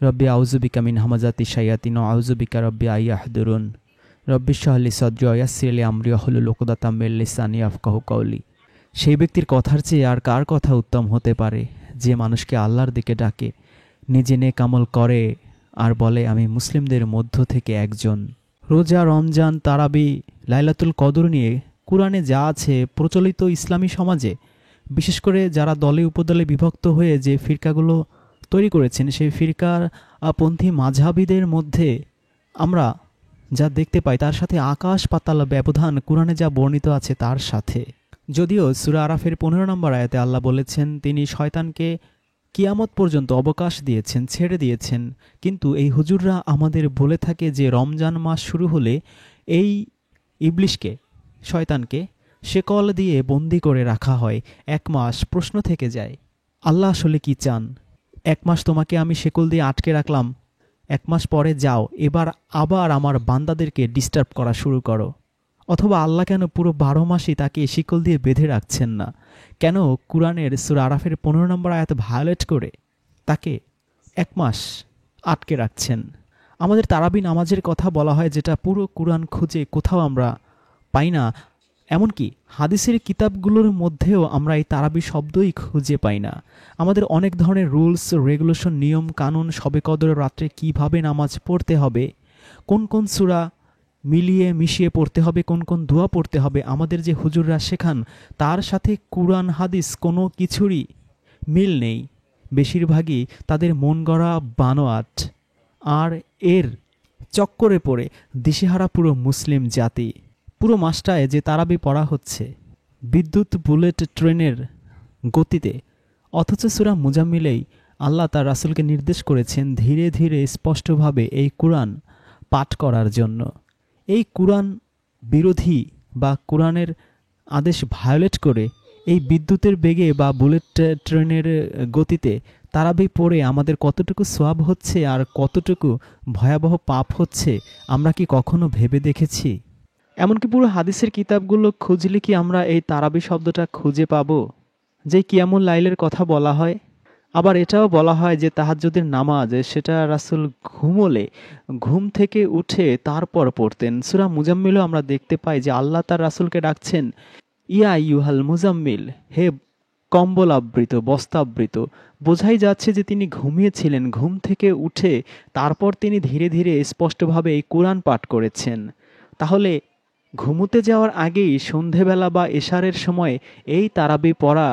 রব্বি আউযু বিকা মিন হামাযাতি শায়াতিন ওয়া আউযু বিকা রব্বি আইয়াহদুরুন। রব্বি ইশরাহ লি সাদরি ওয়া ইয়াসসির লি আমরি ওয়াহলুল উকদাতাম মিন লিসানি ইয়াফকাহু কাওলি। সেই ব্যক্তির কথার চেয়ে আর কার কথা উত্তম হতে পারে যে মানুষকে আল্লাহর দিকে ডাকে, নিজে নেক আমল করে আর বলে আমি মুসলিমদের মধ্য থেকে একজন। রোজা, রমজান, তারাবি, লাইলাতুল কদর নিয়ে কুরআনে যা আছে প্রচলিত ইসলামী সমাজে, বিশেষ করে যারা দলে উপদলে বিভক্ত হয়ে যে ফিরকাগুলো তৈরি করেছেন সেই ফিরকার পন্থী মাঝহাবিদের মধ্যে আমরা যা দেখতে পাই তার সাথে আকাশ পাতাল ব্যবধান কুরআনে যা বর্ণিত আছে তার সাথে। যদিও সূরা আরাফের 15 নম্বর আয়াতে আল্লাহ বলেছেন তিনি শয়তানকে কিয়ামত পর্যন্ত অবকাশ দিয়েছেন, ছেড়ে দিয়েছেন, কিন্তু এই হুজুররা আমাদের বলে থাকে যে রমজান মাস শুরু হলে এই ইবলিশকে, শয়তানকে শেকল দিয়ে বন্দি করে রাখা হয় 1 মাস। প্রশ্ন থেকে যায় আল্লাহ আসলে কি চান? 1 মাস তোমাকে আমি শেকল দিয়ে আটকে রাখলাম, 1 মাস পরে যাও, এবার আবার আমার বান্দাদেরকে ডিস্টার্ব করা শুরু করো। অথবা আল্লাহ কেন পুরো 12 মাসই তাকে শিকল দিয়ে বেঁধে রাখছেন না? কেন কুরআনের সূরা আরাফের 15 নম্বর আয়াত ভায়োলেট করে তাকে 1 মাস আটকে রাখছেন? আমাদের তারাবি নামাজের কথা বলা হয়, যেটা পুরো কুরআন খুঁজে কোথাও আমরা পাই না। এমনকি হাদিসের কিতাবগুলোর মধ্যেও আমরা এই তারাবি শব্দই খুঁজে পাই না। আমাদের অনেক ধরনের রুলস, রেগুলেশন, নিয়ম কানুন, শবে কদরের রাত্রে কিভাবে নামাজ পড়তে হবে, কোন কোন সূরা মিলিয়ে মিশিয়ে পড়তে হবে, কোন কোন দোয়া পড়তে হবে, আমাদের যে হুজুররা শেখান তার সাথে কুরআন হাদিস কোনো কিছুরই মিল নেই। বেশিরভাগই তাদের মন গড়া বানোয়াট। আর এর চক্করে পড়ে দিশেহারা পুরো মুসলিম জাতি। পুরো মাসটায় যে তারাবি পড়া হচ্ছে বিদ্যুৎ বুলেট ট্রেনের গতিতে, অথচ সূরা মুজাম্মিলেই আল্লাহ তার রাসূলকে নির্দেশ করেছেন ধীরে ধীরে স্পষ্টভাবে এই কুরআন পাঠ করার জন্য। এই কুরআন বিরোধী বা কুরআনের আদেশ ভায়োলেট করে এই বিদ্যুতের বেগে বা বুলেট ট্রেনের গতিতে তারাবি পড়ে আমাদের কতটুকু সওয়াব হচ্ছে আর কতটুকু ভয়াবহ পাপ হচ্ছে আমরা কি কখনো ভেবে দেখেছি? এমনকি পুরো হাদিসের কিতাবগুলো খুঁজলে কি আমরা এই তারাবি শব্দটা খুঁজে পাবো? যে কিয়ামুল লাইলের কথা বলা হয়, আবার এটাও বলা হয় যে তাহাজ্জুদের নামাজ সেটা রাসূল ঘুমোলে ঘুম থেকে উঠে তারপর পড়তেন। সূরা মুজাম্মিলও আমরা দেখতে পাই যে আল্লাহ তার রাসূলকে ডাকছেন, ইয়া আইয়ুহাল মুজাম্মিল, হে কম্বল আবৃত, বস্তাবৃত। বোঝাই যাচ্ছে যে তিনি ঘুমিয়েছিলেন, ঘুম থেকে উঠে তারপর তিনি ধীরে ধীরে স্পষ্টভাবে এই কোরআন পাঠ করেছেন। তাহলে ঘুমোতে যাওয়ার আগেই সন্ধেবেলা বা এশারের সময় এই তারাবি পড়া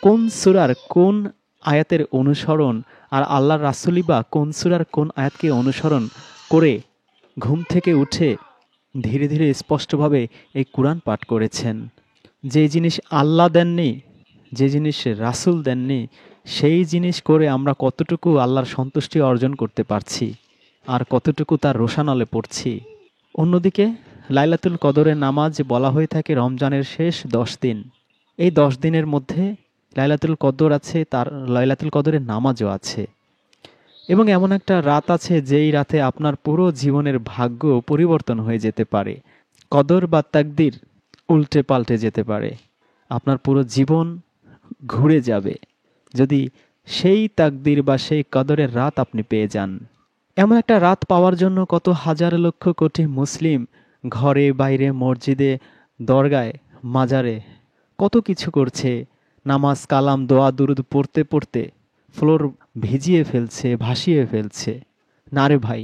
কোন সূরার কোন আয়াতের অনুসরণ, আর আল্লাহর রাসূলই বা কোন সূরার কোন আয়াতকে অনুসরণ করে ঘুম থেকে উঠে ধীরে ধীরে স্পষ্টভাবে এই কুরআন পাঠ করেছেন? যে জিনিস আল্লাহ দেননি, যে জিনিস রাসূল দেননি, সেই জিনিস করে আমরা কতটুকু আল্লাহর সন্তুষ্টি অর্জন করতে পারছি আর কতটুকু তার রোশানলে পড়ছি? অন্যদিকে লাইলাতুল কদরের নামাজ বলা হয়ে থাকে রমজানের শেষ 10 দিন। এই 10 দিনের মধ্যে লাইলাতুল কদর আছে, তার লাইলাতুল কদরের নামাজও আছে। এবং এমন একটা রাত আছে যেই রাতে আপনার পুরো জীবনের ভাগ্য পরিবর্তন হয়ে যেতে পারে। কদর বা তাকদির উল্টে পাল্টে যেতে পারে। আপনার পুরো জীবন ঘুরে যাবে যদি সেই তাকদির বা সেই কদরের রাত আপনি পেয়ে যান। এমন একটা রাত পাওয়ার জন্য কত হাজার লক্ষ কোটি মুসলিম ঘরে বাইরে, মসজিদে, দরগায়, মাজারে কত কিছু করছে। নামাজ, কালাম, দোয়া, দুরুদ পড়তে পড়তে ফ্লোর ভিজিয়ে ফেলছে, ভাসিয়ে ফেলছে। না রে ভাই,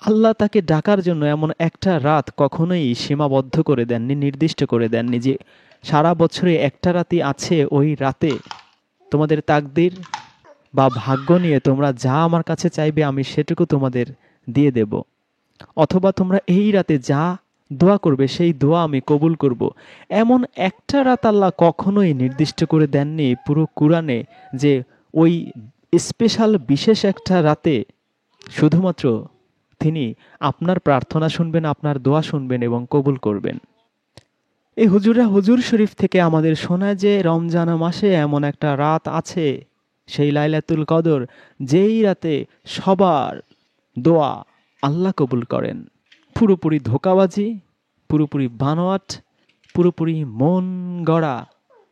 আল্লাহ তাকে ডাকার জন্য এমন একটা রাত কখনোই সীমাবদ্ধ করে দেননি, নির্দিষ্ট করে দেননি যে সারা বছরে একটা রাতই আছে, ওই রাতে তোমাদের তাকদির বা ভাগ্য নিয়ে তোমরা যা আমার কাছে চাইবে আমি সেটুকু তোমাদের দিয়ে দেব, অথবা তোমরা এই রাতে যা দোয়া করবে সেই দোয়া আমি কবুল করব। এমন একটা রাত আল্লাহ কখনোই নির্দিষ্ট করে দেননি পুরো কুরআনে যে ওই স্পেশাল বিশেষ একটা রাতে শুধুমাত্র তিনি আপনার প্রার্থনা শুনবেন, আপনার দোয়া শুনবেন এবং কবুল করবেন। এই হুজুররা হুজুর শরীফ থেকে আমাদের শোনায় যে রমজান মাসে এমন একটা রাত আছে, সেই লাইলাতুল কদর, যেই রাতে সবার দোয়া আল্লাহ কবুল করেন। পুরোপুরি ধোঁকাবাজি, পুরোপুরি বানোয়াট, পুরোপুরি মন গড়া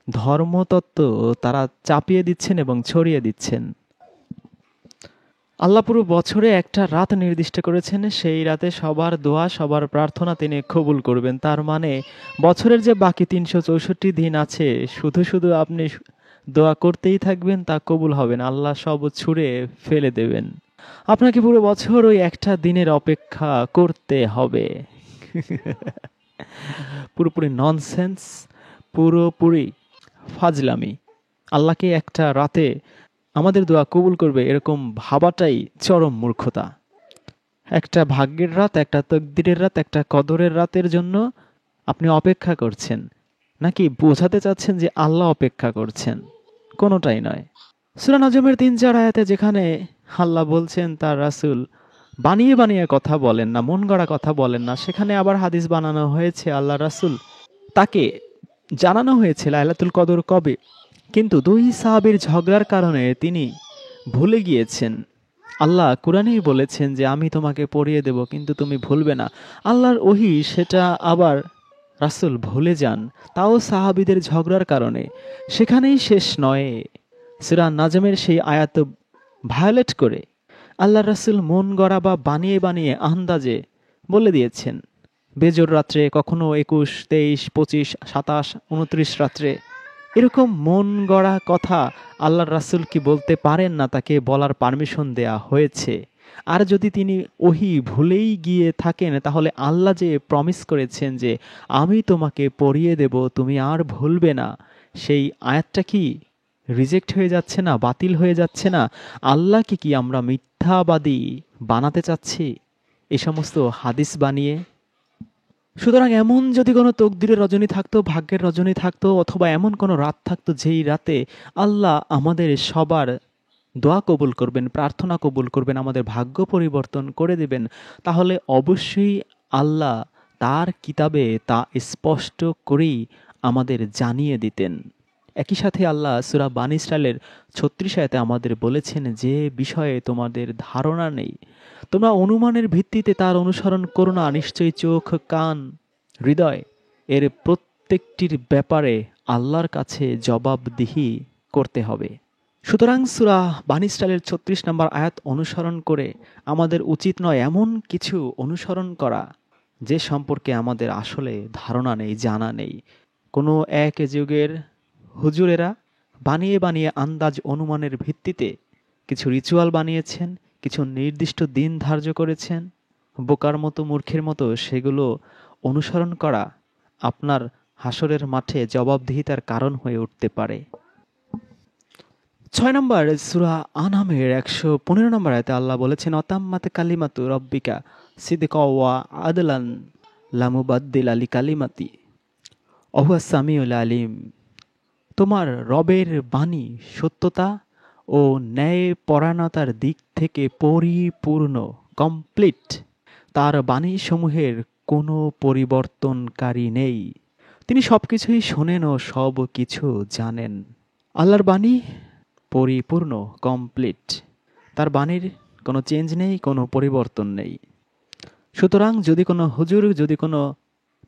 ধর্মতত্ত্ব তারা চাপিয়ে দিচ্ছেন এবং ছড়িয়ে দিচ্ছেন। আল্লাহ পুরো বছরে একটা রাত নির্দিষ্ট করেছেন, সেই রাতে সবার দোয়া সবার প্রার্থনা তিনি কবুল করবেন। তার মানে বছরের যে বাকি ৩৬৪ দিন আছে শুধু শুধু আপনি দোয়া করতেই থাকবেন, তা কবুল হবে না, আল্লাহ সব ছুঁড়ে ফেলে দেবেন। আপনাকে পুরো বছর ওই একটা দিনের অপেক্ষা করতে হবে। পুরোপুরি ননসেন্স, পুরোপুরি ফাজলামি। আল্লাহকে একটা রাতে আমাদের দোয়া কবুল করবে এরকম ভাবাটাই চরম মূর্খতা। একটা ভাগ্যের রাত, একটা তকদিরের রাত, একটা কদরের রাতের জন্য আপনি অপেক্ষা করছেন, নাকি বোঝাতে চাচ্ছেন যে আল্লাহ অপেক্ষা করছেন? কোনোটাই নয়। সূরা নজমের ৩-৪ আয়াতে যেখানে আল্লাহ বলছেন তার রাসূল বানিয়ে বানিয়ে কথা বলেন না, মন গড়া কথা বলেন না, সেখানে আবার হাদিস বানানো হয়েছে আল্লাহ রাসূল তাকে জানানো হয়েছে লাইলাতুল কদর কবে, কিন্তু ২ সাহাবীর ঝগড়ার কারণে তিনি ভুলে গিয়েছেন। আল্লাহ কুরআনেই বলেছেন যে আমি তোমাকে পড়িয়ে দেব কিন্তু তুমি ভুলবে না। আল্লাহর ওহী সেটা আবার রাসূল ভুলে যান, তাও সাহাবীদের ঝগড়ার কারণে। সেখানেই শেষ নয়, সূরা নাজমের সেই আয়াত ভায়োলেট করে আল্লাহর রাসূল মন গড়া বা বানিয়ে বানিয়ে আন্দাজে বলে দিয়েছেন বেজোর রাত্রে, কখনো ২১, ২৩, ২৫, ২৭, ২৯ রাত্রে। এরকম মন গড়া কথা আল্লাহর রাসূল কি বলতে পারেন না? তাকে বলার পারমিশন দেয়া হয়েছে। আর যদি তিনি ওহী ভুলেই গিয়ে থাকেন, তাহলে আল্লাহ যে প্রমিস করেছেন যে আমি তোমাকে পড়িয়ে দেব তুমি আর ভুলবে না, সেই আয়াতটা কি রিজেক্ট হয়ে যাচ্ছে না, বাতিল হয়ে যাচ্ছে না? আল্লাহকে কি আমরা মিথ্যাবাদী বানাতে চাচ্ছি এই সমস্ত হাদিস বানিয়ে? সুতরাং এমন যদি কোনো তকদিরের রজনী থাকতো, ভাগ্যের রজনী থাকতো, অথবা এমন কোনো রাত থাকতো যেই রাতে আল্লাহ আমাদের সবার দোয়া কবুল করবেন, প্রার্থনা কবুল করবেন, আমাদের ভাগ্য পরিবর্তন করে দেবেন, তাহলে অবশ্যই আল্লাহ তার কিতাবে তা স্পষ্ট করেই আমাদের জানিয়ে দিতেন। একই সাথে আল্লাহ সূরা বানী ইসরাইলের ৩৬ আয়াতে আমাদের বলেছেন যে বিষয়ে তোমাদের ধারণা নেই তোমরা অনুমানের ভিত্তিতে তার অনুসরণ করো না, নিশ্চয়ই চোখ, কান, হৃদয় এর প্রত্যেকটির ব্যাপারে আল্লাহর কাছে জবাবদিহি করতে হবে। সুতরাং সূরা বানী ইসরাইলের ৩৬ নম্বর আয়াত অনুসরণ করে আমাদের উচিত নয় এমন কিছু অনুসরণ করা যে সম্পর্কে আমাদের আসলে ধারণা নেই, জানা নেই। কোনো এক যুগের হুজুরেরা বানিয়ে বানিয়ে আন্দাজ অনুমানের ভিত্তিতে কিছু রিচুয়াল বানিয়েছেন, কিছু নির্দিষ্ট দিন ধার্য করেছেন। বোকার মতো, মূর্খের মতো সেগুলো অনুসরণ করা আপনার হাসরের মাঠে জবাবদিহিতার কারণ হয়ে উঠতে পারে। ৬ নম্বর সূরা আনআমের ১১৫ নম্বর আয়াতে আল্লাহ বলেছেন অতাম্মাত কালিমাতু রব্বিকা সিদকা ওয়া আদলান লা মুবাদ্দিলা লিকালিমাতি ওয়া হুয়াস সামিউল আলিম। তোমার রবের বাণী সত্যতা ও ন্যায়পরায়ণতার দিক থেকে পরিপূর্ণ, কমপ্লিট। তার বাণীসমূহের কোনো পরিবর্তনকারী নেই। তিনি সবকিছুই শোনেন ও সব কিছু জানেন। আল্লাহর বাণী পরিপূর্ণ, কমপ্লিট। তার বাণীর কোনো চেঞ্জ নেই, কোনো পরিবর্তন নেই। সুতরাং যদি কোনো হুজুর, যদি কোনো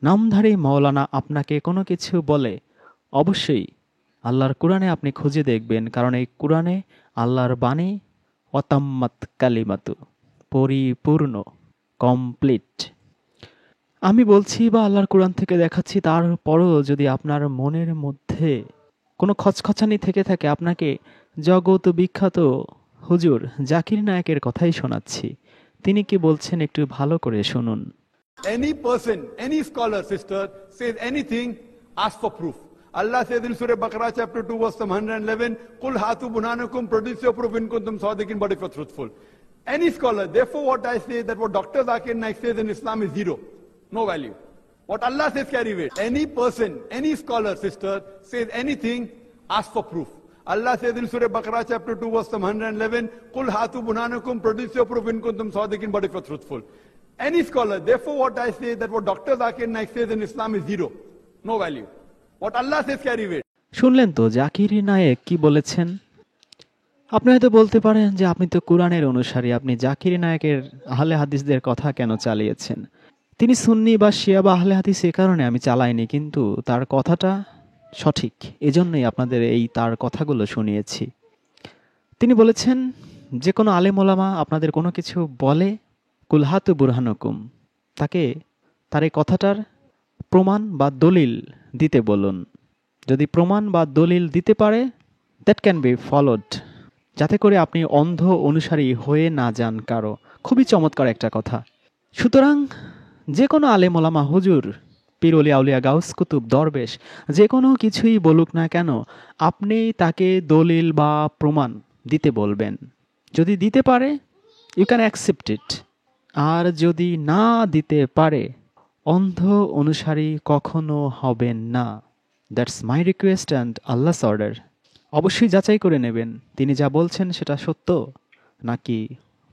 নামধারী মাওলানা আপনাকে কোনো কিছু বলে, অবশ্যই আল্লাহর কোরআনে আপনি খুঁজে দেখবেন, কারণ এই কোরআনে আল্লাহর বাণী অতাম্মাত কালিমাতু, পরিপূর্ণ, কমপ্লিট। আমি বলছি বা আল্লাহর কোরআন থেকে দেখাচ্ছি, তারপরও যদি আপনার মনের মধ্যে কোনো খচখচানি থেকে থাকে, আপনাকে জগৎ বিখ্যাত হুজুর জাকির নায়েকের কথাই শোনাচ্ছি। তিনি কি বলছেন একটু ভালো করে শুনুন। Any person, any scholar, sister, says anything, ask for proof. Allah says in Surah Baqarah chapter 2 verse 111, "Qul hatu burhanakum, produce your proof in kuntum sadiqin," but if you're truthful. Any scholar, therefore what I say that what Dr. Zakir Naik says in Islam is zero, no value. What Allah says carry weight. Any person, any scholar, sister, says anything, ask for proof. Allah says in Surah Baqarah chapter 2 verse 111, "Qul hatu burhanakum, produce your proof in kuntum sadiqin," but if you're truthful. Any scholar, therefore what I say that what Dr. Zakir Naik says in Islam is zero, no value. What Allah says carry weight. শুনলেন তো জাকির নায়েক কি বলেছেন? আপনি হয়তো বলতে পারেন যে আপনি তো কোরআনের অনুসারী, আপনি জাকির নায়েকের আহলে হাদিসদের কথা কেন চালিয়েছেন? তিনি সুন্নি বা শিয়া বা আহলে হাদিস, এ কারণে আমি চালাইনি, কিন্তু তার কথাটা সঠিক, এজন্যই আপনাদের এই তার কথাগুলো শুনিয়েছি। তিনি বলেছেন যে কোনো আলেম ওলামা আপনাদের কোনো কিছু বলে, কুলহাতু বুরহানুকুম, তাকে তার এই কথাটার প্রমাণ বা দলিল দিতে বলুন। যদি প্রমাণ বা দলিল দিতে পারে, দ্যাট ক্যান বি ফলোড, যাতে করে আপনি অন্ধ অনুসারী হয়ে না যান কারো। খুবই চমৎকার একটা কথা। সুতরাং যে কোনো আলেম ওলামা, হুজুর, পীর অলিয়া উলিয়া, গাউস কুতুব, দরবেশ, যে কোনো কিছুই বলুক না কেন, আপনি তাকে দলিল বা প্রমাণ দিতে বলবেন। যদি দিতে পারে, ইউ ক্যান অ্যাকসেপ্ট ইট। আর যদি না দিতে পারে, অন্ধ অনুসারী কখনো হবেন না। That's my request and আল্লাহস order. অবশ্যই যাচাই করে নেবেন তিনি যা বলছেন সেটা সত্য নাকি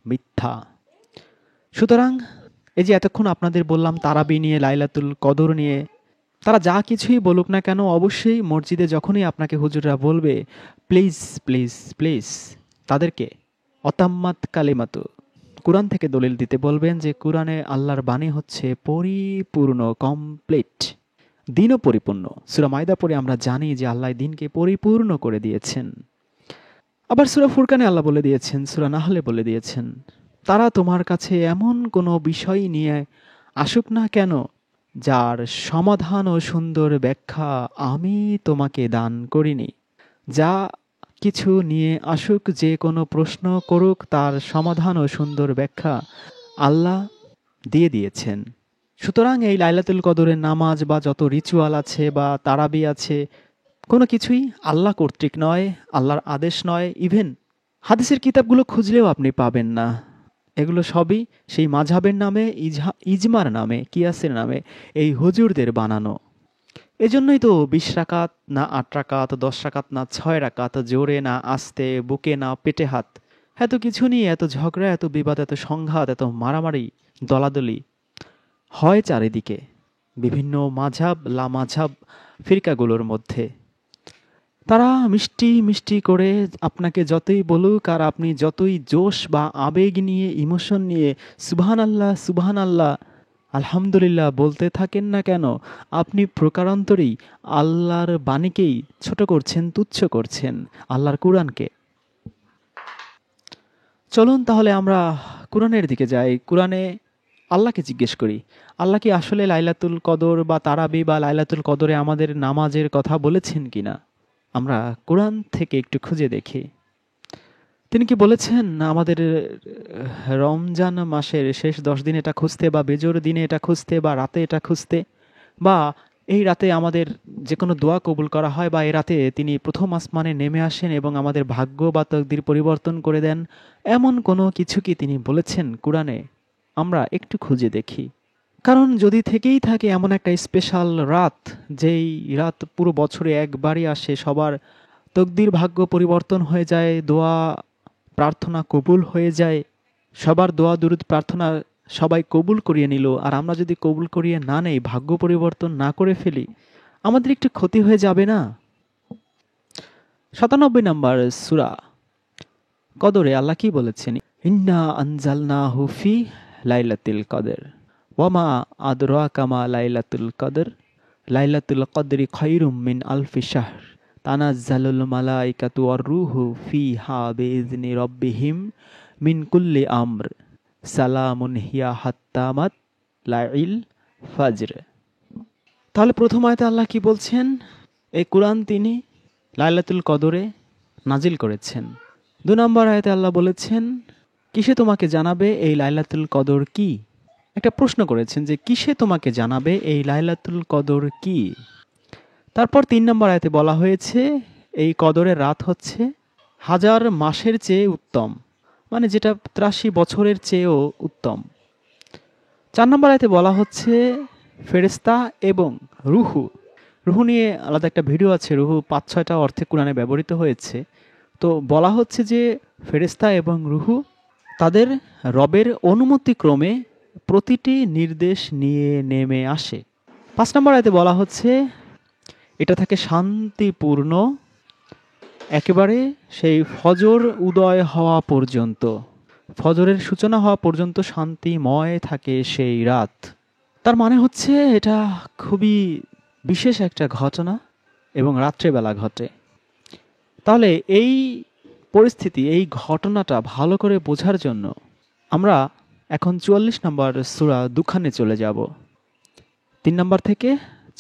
মিথ্যা। সুতরাং এই যে এতক্ষণ আপনাদের বললাম তারাবি নিয়ে, লাইলাতুল কদর নিয়ে, তারা যা কিছুই বলুক না কেন, অবশ্যই মসজিদে যখনই আপনাকে হুজুররা বলবে, প্লিজ প্লিজ প্লিজ তাদেরকে অতাম্মাত কালিমাতু, কুরআন থেকে দলিল দিতে বলবেন যে কুরআনে আল্লাহর বাণী হচ্ছে পরিপূর্ণ, কমপ্লিট, দিনও পরিপূর্ণ। সূরা মাইদা পড়ে আমরা জানি যে আল্লাহ দিনকে পরিপূর্ণ করে দিয়েছেন। আবার সূরা ফুরকানে আল্লাহ বলে দিয়েছেন, সূরা নাহলে বলে দিয়েছেন, তারা তোমার কাছে এমন কোনো বিষয় নিয়ে আসুক না কেন যার সমাধান ও সুন্দর ব্যাখ্যা আমি তোমাকে দান করিনি। যা কিছু নিয়ে আসুক, যে কোনো প্রশ্ন করুক, তার সমাধান ও সুন্দর ব্যাখ্যা আল্লাহ দিয়ে দিয়েছেন। সুতরাং এই লাইলাতুল কদরের নামাজ বা যত রিচুয়াল আছে বা তারাবি আছে, কোনো কিছুই আল্লাহ কর্তৃক নয়, আল্লাহর আদেশ নয়। ইভেন হাদিসের কিতাবগুলো খুঁজলেও আপনি পাবেন না। এগুলো সবই সেই মাঝহাবের নামে, ইজমার নামে, কিয়াসের নামে এই হুজুরদের বানানো। এজন্যই তো 20 রাকাত না 8 রাকাত, 10 রাকাত না 6 রাকাত, জোরে না আস্তে, বুকে না পেটে হাত, এত কিছু নিয়ে এত ঝগড়া, এত বিবাদ, এত সংঘাত, এত মারামারি, দলাদলি হয় চারিদিকে বিভিন্ন মাঝহাব, লামাঝহাব ফিরকাগুলোর মধ্যে। তারা মিষ্টি মিষ্টি করে আপনাকে যতই বলুক, আর আপনি যতই জোশ বা আবেগ নিয়ে, ইমোশন নিয়ে সুবহান আল্লাহ, সুবহান আল্লাহ, আলহামদুলিল্লাহ বলতে থাকেন না কেন, আপনি প্রকারান্তরেই আল্লাহর বাণীকেই ছোট করছেন, তুচ্ছ করছেন, আল্লাহর কুরআনকে। চলুন তাহলে আমরা কুরআনের দিকে যাই। কুরআনে আল্লাহকে জিজ্ঞেস করি, আল্লাহ কি আসলে লাইলাতুল কদর বা তারাবি বা লাইলাতুল কদরে আমাদের নামাজের কথা বলেছেন কিনা। আমরা কোরআন থেকে একটু খুঁজে দেখি। তিনি কি বলেছেন আমাদের রমজান মাসের শেষ 10 দিন এটা খুঁজতে, বা বেজোর দিনে এটা খুঁজতে, বা রাতে এটা খুঁজতে, বা এই রাতে আমাদের যে কোনো দোয়া কবুল করা হয়, বা এই রাতে তিনি প্রথম আসমানে নেমে আসেন এবং আমাদের ভাগ্য বা তকদির পরিবর্তন করে দেন, এমন কোনো কিছু কি তিনি বলেছেন কোরআনে? আমরা একটু খুঁজে দেখি। কারণ যদি থেকেই থাকে এমন একটা স্পেশাল রাত, যেই রাত পুরো বছরে একবারই আসে, সবার তকদির ভাগ্য পরিবর্তন হয়ে যায়, দোয়া প্রার্থনা কবুল হয়ে যায়, সবার দোয়া দুরুদ প্রার্থনা সবাই কবুল করিয়ে নিল, আর আমরা যদি কবুল করিয়ে না নেই, ভাগ্য পরিবর্তন না করে ফেলি, আমাদের একটু ক্ষতি হয়ে যাবে না? 97 নম্বর সূরা কদরে আল্লাহ কি বলেছেন? ইন্না আনজালনাহু ফি লাইলাতুল কদর ওয়ামা আদরাকা মা লাইলাতুল কদর লাইলাতুল কদরি খায়রুম মিন আলফি শাহর তানাজ্জালুল মালাইকাতু ওয়ার রূহু ফিহা বিইজনি রাব্বিহিম মিন কুল্লি আমর সালামুন হিয়া হাত্তা মাতলাইল ফাজর। তাহলে প্রথম আয়াতে আল্লাহ কি বলছেন? এই কুরআন তিনি লাইলাতুল কদরে নাজিল করেছেন। 2 নম্বর আয়াতে আল্লাহ বলেছেন, কিসে তোমাকে জানাবে এই লাইলাতুল কদর কি? একটা প্রশ্ন করেছেন যে কিসে তোমাকে জানাবে এই লাইলাতুল কদর কি? তারপর 3 নম্বর আয়াতে বলা হয়েছে এই কদরের রাত হচ্ছে 1000 মাসের চেয়ে উত্তম, মানে যেটা 83 বছরের চেয়েও উত্তম। 4 নম্বর আয়াতে বলা হচ্ছে ফেরেশতা এবং রূহু। রূহু নিয়ে আলাদা একটা ভিডিও আছে, রূহু 5-6টা অর্থে কোরআনে ব্যবহৃত হয়েছে। তো বলা হচ্ছে যে ফেরেশতা এবং রূহু তাদের রবের অনুমতিক্রমে প্রতিটি নির্দেশ নিয়ে নেমে আসে। 5 নম্বর আয়াতে বলা হচ্ছে এটা থাকে শান্তিপূর্ণ একেবারে সেই ফজর উদয় হওয়া পর্যন্ত, ফজরের সূচনা হওয়া পর্যন্ত শান্তিময় থাকে সেই রাত। তার মানে হচ্ছে এটা খুবই বিশেষ একটা ঘটনা এবং রাত্রেবেলা ঘটে। তাহলে এই পরিস্থিতি, এই ঘটনাটা ভালো করে বোঝার জন্য আমরা এখন 44 নম্বর সূরা দুখানে চলে যাব, 3 নম্বর থেকে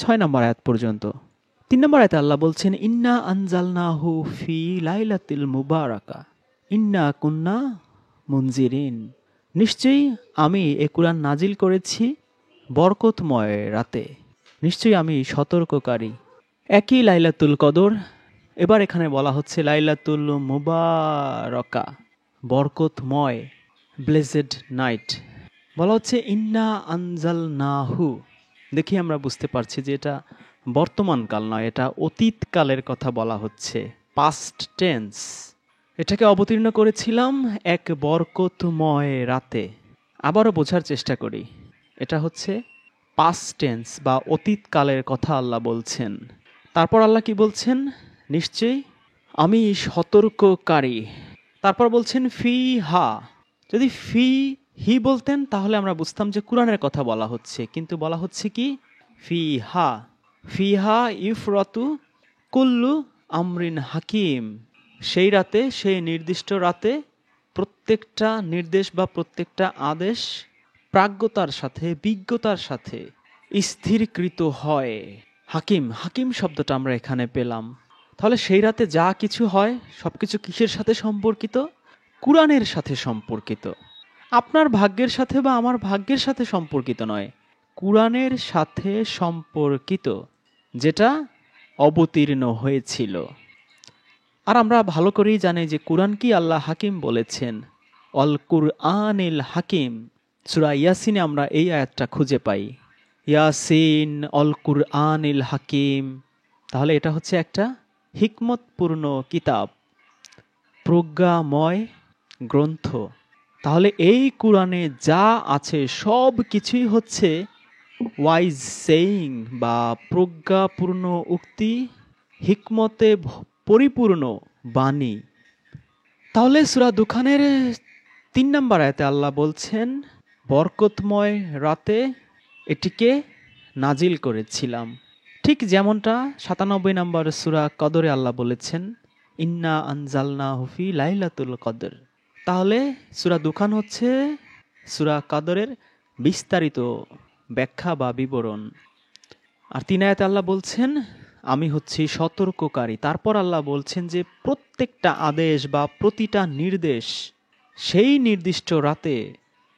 6 নম্বর আয়াত পর্যন্ত। 3 নম্বর আয়াতে আল্লাহ বলছেন, ইন্না আনজালনাহু ফি লাইলাতিল মুবারাকা ইন্না কুন্না মুনজিরিন। নিশ্চয়ই আমি এ কুরআন নাজিল করেছি বরকতময় রাতে, নিশ্চয়ই আমি সতর্ককারী। একই লাইলাতুল কদর, এবার এখানে বলা হচ্ছে লাইলাতুল মুবারাকা, বরকতময়, ব্লেসেড নাইট। বলা হচ্ছে ইন্না আনজালনাহু। দেখি আমরা বুঝতে পারছি যে এটা বর্তমান কাল নয়, এটা অতীতকালের কথা বলা হচ্ছে, পাস্ট টেন্স। এটাকে অবতীর্ণ করেছিলাম এক বরকতময় রাতে। আবারও বোঝার চেষ্টা করি, এটা হচ্ছে পাস্ট টেন্স বা অতীতকালের কথা আল্লাহ বলছেন। তারপর আল্লাহ কি বলছেন? নিশ্চয়ই আমি সতর্ককারী। তারপর বলছেন ফি হা। যদি ফি হি বলতেন তাহলে আমরা বুঝতাম যে কুরআনের কথা বলা হচ্ছে, কিন্তু বলা হচ্ছে কি ফি হা। ফি হা ইফরাতু কুল্লু আমরিন হাকিম। সেই রাতে, সেই নির্দিষ্ট রাতে প্রত্যেকটা নির্দেশ বা প্রত্যেকটা আদেশ প্রাজ্ঞতার সাথে, বিজ্ঞতার সাথে স্থিরকৃত হয়। হাকিম, হাকিম শব্দটা আমরা এখানে পেলাম। তাহলে সেই রাতে যা কিছু হয় সবকিছু কিসের সাথে সম্পর্কিত? কুরআনের সাথে সম্পর্কিত। আপনার ভাগ্যের সাথে বা আমার ভাগ্যের সাথে সম্পর্কিত নয়, কুরআনের সাথে সম্পর্কিত, যেটা অবতীর্ণ হয়েছিল। আর আমরা ভালো করেই জানি যে কুরআন কি আল্লাহ হাকিম বলেছেন, অল কুরআনিল হাকিম। সূরা ইয়াসিনে আমরা এই আয়াতটা খুঁজে পাই, ইয়াসিন অল কুরআনিল হাকিম। তাহলে এটা হচ্ছে একটা হিকমতপূর্ণ কিতাব, প্রজ্ঞাময় গ্রন্থ। তাহলে এই কুরআনে যা আছে সব কিছুই হচ্ছে ওয়াইজ সেইং বা প্রজ্ঞাপূর্ণ উক্তি, হিকমতে পরিপূর্ণ বাণী। তাহলে সূরা দুখানের 3 নম্বর আয়াতে আল্লাহ বলছেন বরকতময় রাতে এটিকে নাজিল করেছিলাম। ঠিক যেমনটা 97 নম্বর সূরা কদরে আল্লাহ বলেছেন ইন্না আনজালনাহু ফি লাইলাতুল কদর। তাহলে সূরা দুখান হচ্ছে সূরা কদরের বিস্তারিত ব্যাখ্যা বা বিবরণ। আর 3 আয়াতে আল্লাহ বলছেন আমি হচ্ছি সতর্ককারী। তারপর আল্লাহ বলছেন যে প্রত্যেকটা আদেশ বা প্রতিটা নির্দেশ সেই নির্দিষ্ট রাতে,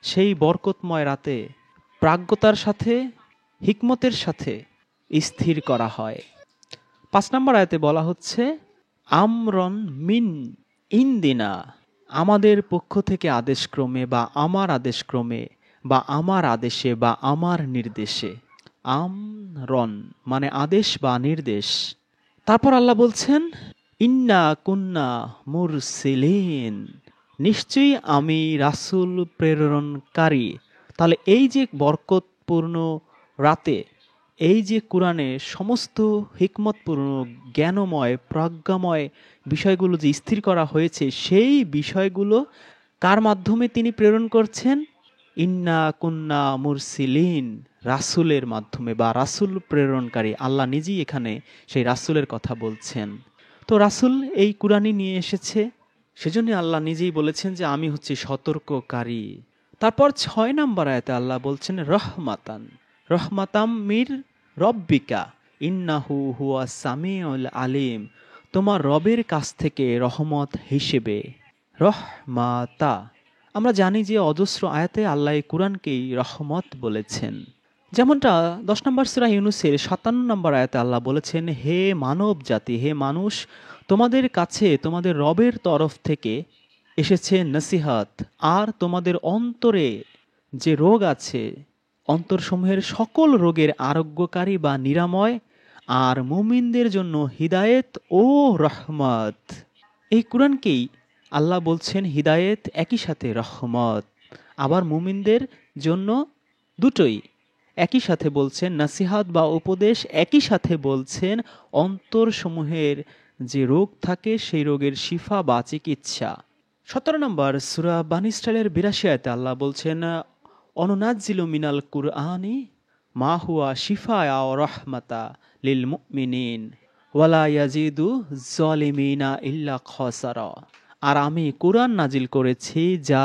সেই বরকতময় রাতে প্রাজ্ঞতার সাথে, হিকমতের সাথে স্থির করা হয়। 5 নম্বর আয়াতে বলা হচ্ছে আমরন মিন ইনদিনা, আমাদের পক্ষ থেকে আদেশক্রমে বা আমার আদেশক্রমে বা আমার আদেশে বা আমার নির্দেশে। আমরন মানে আদেশ বা নির্দেশ। তারপর আল্লাহ বলছেন ইন্না কুন্না মুরসিলিন, নিশ্চয়ই আমি রাসূল প্রেরণকারী। তাহলে এই যে বরকতপূর্ণ রাতে, এই যে কুরআনে সমস্ত হিকমতপূর্ণ, জ্ঞানময়, প্রজ্ঞাময় বিষয়গুলো যে স্থির করা হয়েছে, সেই বিষয়গুলো কার মাধ্যমে তিনি প্রেরণ করছেন? ইন্না কুন্না মুরসিলিন, রাসূলের মাধ্যমে বা রাসূল প্রেরণকারী। আল্লাহ নিজেই এখানে সেই রাসূলের কথা বলছেন। তো রাসূল এই কুরআনই নিয়ে এসেছে, সেজন্য আল্লাহ নিজেই বলেছেন যে আমি হচ্ছি সতর্ককারী। তারপর 6 নম্বর আয়াতে আল্লাহ বলছেন রহমাতান, রহমাতাম মির রব্বিকা ইন্নাহু হুয়াস সামিউল আলিম, তোমার রবের কাছ থেকে রহমত হিসেবে। রহমাতা, আমরা জানি যে অজস্র আয়াতে আল্লাহ কুরআনকেই রহমত বলেছেন। যেমনটা 10 নম্বর সূরা ইউনূসের 57 নম্বর আয়াতে আল্লাহ বলেছেন হে মানব জাতি, হে মানুষ, তোমাদের কাছে তোমাদের রবের তরফ থেকে এসেছে নসিহত, আর তোমাদের অন্তরে যে রোগ আছে, অন্তরসমূহের সকল রোগের আরোগ্যকারী বা নিরাময়, আর মুমিনদের জন্য হিদায়েত ও রহমত। এই কুরআনকেই আল্লাহ বলছেন হিদায়েত, একই সাথে রহমত। আবার মুমিনদের জন্য দুটোই একই সাথে বলছেন, নাসিহাত বা উপদেশ, একই সাথে বলছেন অন্তরসমূহের যে রোগ থাকে সেই রোগের শিফা বা চিকিৎসা। 17 নম্বর সূরা বানী ইসরাঈলের 82 আয়াতে আল্লাহ বলছেন অনুনাজ্জিলু মিনাল কুরআনি মা হুয়া শিফায়া ওয়া রাহমাতা লিল মুমিনিন ওয়ালা ইয়াজিদু যালিমিনা ইল্লা খাসারা। আর আমি কুরআন নাজিল করেছি যা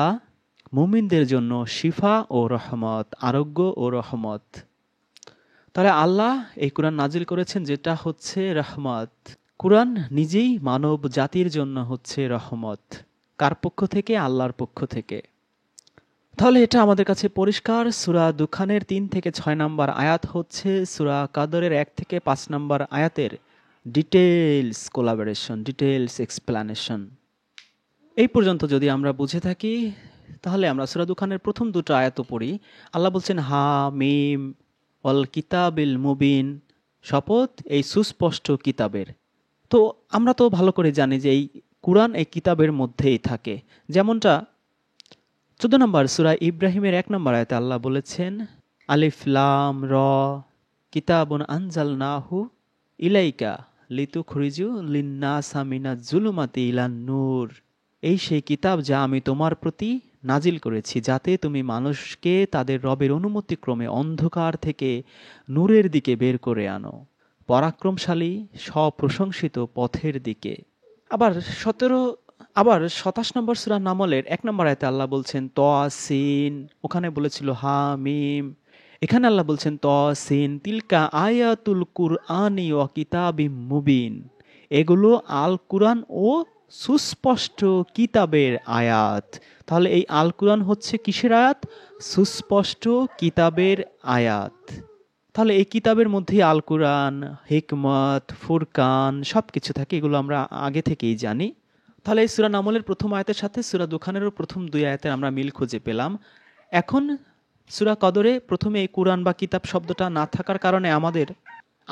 মুমিনদের জন্য শিফা ও রহমত, আরোগ্য ও রহমত। তাহলে আল্লাহ এই কুরআন নাজিল করেছেন যেটা হচ্ছে রহমত। কুরআন নিজেই মানব জাতির জন্য হচ্ছে রহমত। কার পক্ষ থেকে? আল্লাহর পক্ষ থেকে। তাহলে এটা আমাদের কাছে পরিষ্কার। সূরা দুখানের 3 থেকে 6 নম্বর আয়াত হচ্ছে সূরা কাদরের 1 থেকে 5 নম্বর আয়াতের ডিটেইলস কোলাবোরেশন, ডিটেইলস এক্সপ্লানেশন। এই পর্যন্ত যদি আমরা বুঝে থাকি তাহলে আমরা সূরা দুখানের প্রথম দুটো আয়াত পড়ি। আল্লাহ বলছেন হা মিম ওয়াল কিতাবিল মুবিন, শপথ এই সুস্পষ্ট কিতাবের। তো আমরা তো ভালো করে জানি যে এই কুরআন এই কিতাবের মধ্যেই থাকে। যেমনটা 14 নম্বর সূরা ইব্রাহিমের 1 নম্বর আয়াতে আল্লাহ বলেছেন আলিফ লাম র কিতাবুন আনজালনাহু ইলাইকা লিতুখরিজু লিন্নাসা মিনাজ জুলুমাতি ইলান নূর। এই সেই কিতাব যা আমি তোমার প্রতি নাজিল করেছি যাতে তুমি মানুষকে তাদের রবের অনুমতিক্রমে অন্ধকার থেকে নূরের দিকে বের করে আনো, পরাক্রমশালী স্বপ্রশংসিত পথের দিকে। আবার 27 নম্বর সূরা নামলের 1 নম্বর আয়াতে আল্লাহ বলছেন তসিন, ওখানে বলেছিল হা মিম, এখানে আল্লাহ বলছেন তসিন তিলকা আয়াতুল কুরআনি ওয়া কিতাবিম মুবিন। এগুলো আল কুরআন ও সুস্পষ্ট কিতাবের আয়াত। তাহলে এই আল কুরআন হচ্ছে কিসের আয়াত? সুস্পষ্ট কিতাবের আয়াত। তাহলে এই কিতাবের মধ্যে আল কুরআন, হিকমত, ফুরকান সবকিছু থাকে, এগুলো আমরা আগে থেকেই জানি। তাহলে এই সূরা নামলের প্রথম আয়াতের সাথে সূরা দুখানেরও প্রথম 2 আয়াতের আমরা মিল খুঁজে পেলাম। এখন সূরা কদরে প্রথমে এই কুরআন বা কিতাব শব্দটা না থাকার কারণে আমাদের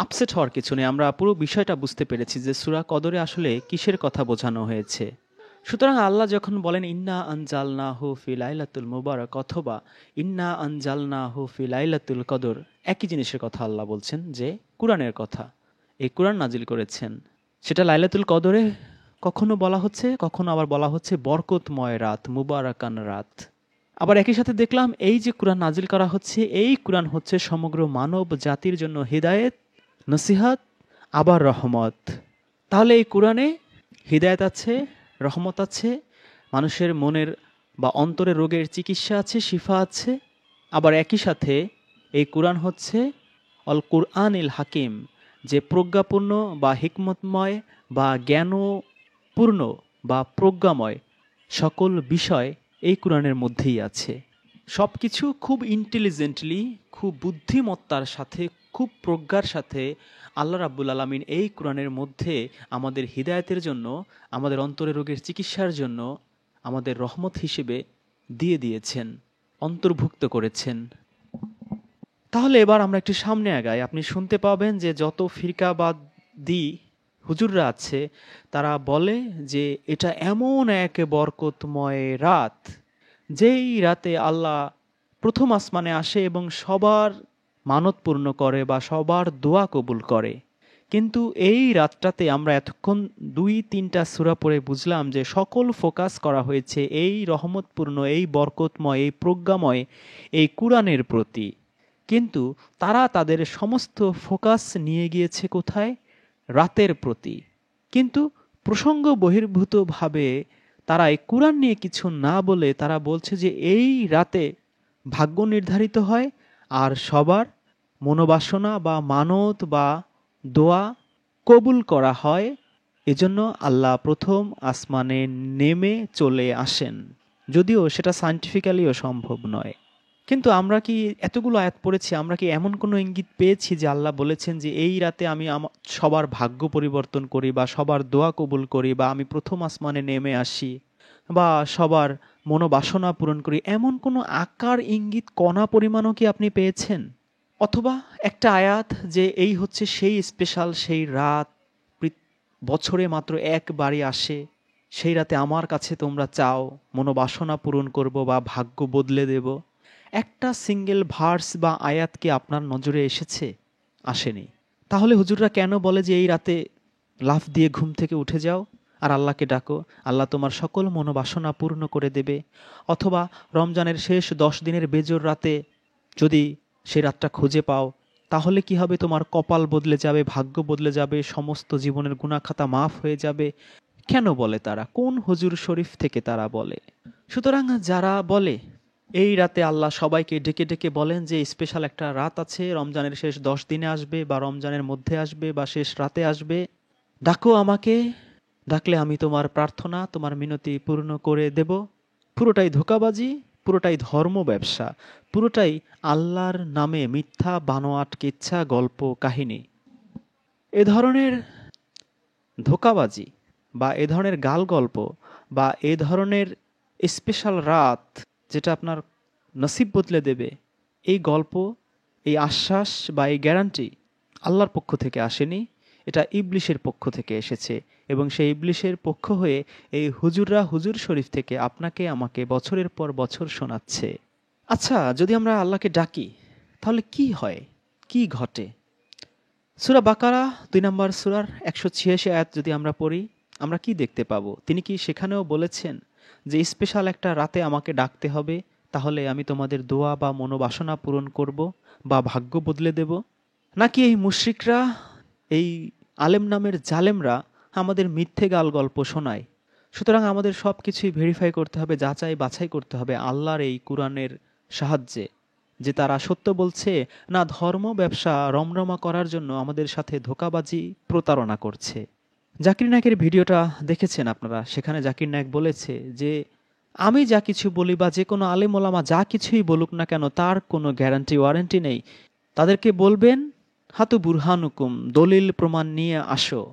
আপসেট হওয়ার কিছু নেই। আমরা পুরো বিষয়টা বুঝতে পেরেছি যে সূরা কদরে আসলে কিসের কথা বোঝানো হয়েছে। সুতরাং আল্লাহ যখন বলেন ইন্না আনজালনাহু ফি লাইলাতুল মুবারাক অথবা ইন্না আনজালনাহু ফি লাইলাতুল কদর, একই জিনিসের কথা আল্লাহ বলছেন, যে কুরআনের কথা। এই কুরআন নাজিল করেছেন সেটা লাইলাতুল কদরে কখনো বলা হচ্ছে, কখনো আবার বলা হচ্ছে বরকতময় রাত, মুবারাকান রাত। আবার একই সাথে দেখলাম এই যে কুরআন নাজিল করা হচ্ছে, এই কুরআন হচ্ছে সমগ্র মানব জাতির জন্য হিদায়েত, নসিহত, আবার রহমত। তাহলে এই কুরআনে হিদায়েত আছে, রহমত আছে, মানুষের মনের বা অন্তরের রোগের চিকিৎসা আছে, শিফা আছে। আবার একই সাথে এই কুরআন হচ্ছে অল কুরআনিল হাকিম, যে প্রজ্ঞাপূর্ণ বা হিকমতময় বা জ্ঞানপূর্ণ বা প্রজ্ঞাময় সকল বিষয় এই কুরআনের মধ্যেই আছে। সব কিছু খুব ইন্টেলিজেন্টলি, খুব বুদ্ধিমত্তার সাথে, খুব প্রজ্ঞার সাথে আল্লাহ রাব্বুল আলামিন এই কুরআনের মধ্যে আমাদের হিদায়াতের জন্য, আমাদের অন্তরের রোগের চিকিৎসার জন্য, আমাদের রহমত হিসেবে দিয়ে দিয়েছেন, অন্তর্ভুক্ত করেছেন। তাহলে এবার আমরা একটু সামনে আগাই। আপনি শুনতে পাবেন যে যত ফিরকাবাদী হুজুররা আছে তারা বলে যে এটা এমন এক বরকতময় রাত, যেই রাতে আল্লাহ প্রথম আসমানে আসে এবং সবার মানত পূর্ণ করে বা সবার দোয়া কবুল করে। কিন্তু এই রাতটাতে আমরা এতক্ষণ 2-3টা সূরা পড়ে বুঝলাম যে সকল ফোকাস করা হয়েছে এই রহমতপূর্ণ, এই বরকতময়, এই প্রজ্ঞাময় এই কুরআনের প্রতি। কিন্তু তারা তাদের সমস্ত ফোকাস নিয়ে গিয়েছে কোথায়? রাতের প্রতি। কিন্তু প্রসঙ্গ বহির্ভূতভাবে তারা এই কুরআন নিয়ে কিছু না বলে তারা বলছে যে এই রাতে ভাগ্য নির্ধারিত হয় আর সবার মনোবাসনা বা মানত বা দোয়া কবুল করা হয়। এজন্য আল্লাহ প্রথম আসমানে নেমে চলে আসেন, যদিও সেটা সায়েন্টিফিক্যালিও সম্ভব নয়। কিন্তু আমরা কি এতগুলো আয়াত পড়েছি, আমরা কি এমন কোনো ইঙ্গিত পেয়েছি যে আল্লাহ বলেছেন যে এই রাতে আমি সবার ভাগ্য পরিবর্তন করি বা সবার দোয়া কবুল করি বা আমি প্রথম আসমানে নেমে আসি বা সবার মনোবাসনা পূরণ করি? এমন কোনো আকার ইঙ্গিত কণা পরিমাণও কি আপনি পেয়েছেন? অথবা একটা আয়াত যে এই হচ্ছে সেই স্পেশাল সেই রাত, বছরে মাত্র একবারই আসে, সেই রাতে আমার কাছে তোমরা চাও, মনোবাসনা পূরণ করব বা ভাগ্য বদলে দেব? একটা সিঙ্গেল ভার্স বা আয়াত কি আপনার নজরে এসেছে? আসেনি। তাহলে হুজুররা কেন বলে যে এই রাতে লাফ দিয়ে ঘুম থেকে উঠে যাও আর আল্লাহকে ডাকো, আল্লাহ তোমার সকল মনোবাসনা পূর্ণ করে দেবে? অথবা রমজানের শেষ 10 দিনের বেজোর রাতে যদি সে রাতটা খুঁজে পাও, তাহলে কি হবে? তোমার কপাল বদলে যাবে, ভাগ্য বদলে যাবে, সমস্ত জীবনের গুনাহ খাতা মাফ হয়ে যাবে। কেন বলে তারা? কোন হুজুর শরীফ থেকে তারা বলে? সুতরাং যারা বলে এই রাতে আল্লাহ সবাইকে ডেকে ডেকে বলেন যে স্পেশাল একটা রাত আছে, রমজানের শেষ 10 দিনে আসবে বা রমজানের মধ্যে আসবে বা শেষ রাতে আসবে, ডাকো আমাকে, ডাকলে আমি তোমার প্রার্থনা, তোমার মিনতি পূর্ণ করে দেব, পুরোটাই ধোঁকাবাজি, পুরোটাই ধর্ম ব্যবসা, পুরোটাই আল্লাহর নামে মিথ্যা বানোয়াট কিচ্ছা গল্প কাহিনী। এ ধরনের ধোঁকাবাজি বা এ ধরনের গাল গল্প বা এ ধরনের স্পেশাল রাত যেটা আপনার নসিব বদলে দেবে, এই গল্প, এই আশ্বাস বা এই গ্যারান্টি আল্লাহর পক্ষ থেকে আসেনি, এটা ইবলিশের পক্ষ থেকে এসেছে। এবং সেই ইবলিশের পক্ষ হয়ে এই হুজুররা হুজুর শরীফ থেকে আপনাকে আমাকে বছরের পর বছর শোনাচ্ছে। আচ্ছা, যদি আমরা আল্লাহকে ডাকি তাহলে কি হয়, কি ঘটে? সূরা বাকারা 2 নম্বর সূরার 186 আয়াত যদি আমরা পড়ি, আমরা কি দেখতে পাবো? তিনি কি সেখানেও বলেছেন যে স্পেশাল একটা রাতে আমাকে ডাকতে হবে, তাহলে আমি তোমাদের দোয়া বা মনোবাসনা পূরণ করব বা ভাগ্য বদলে দেব? নাকি এই মুশরিকরা, এই আলেম নামের জালেমরা আমাদের মিথ্যে গাল গল্প শোনায়? সুতরাং আমাদের সব কিছুই ভেরিফাই করতে হবে, যাচাই বাছাই করতে হবে আল্লাহর এই কুরআনের সাহায্যে, যে তারা সত্য বলছে না ধর্ম ব্যবসা রমরমা করার জন্য আমাদের সাথে ধোঁকাবাজি প্রতারণা করছে। জাকির নায়েকের ভিডিওটা দেখেছেন আপনারা, সেখানে জাকির নায়েক বলেছে যে আমি যা কিছু বলি বা যে কোনো আলেম ওলামা যা কিছুই বলুক না কেন তার কোনো গ্যারান্টি ওয়ারেন্টি নেই। তাদেরকে বলবেন হাতু বুরহানুকুম, দলিল প্রমাণ নিয়ে আসো।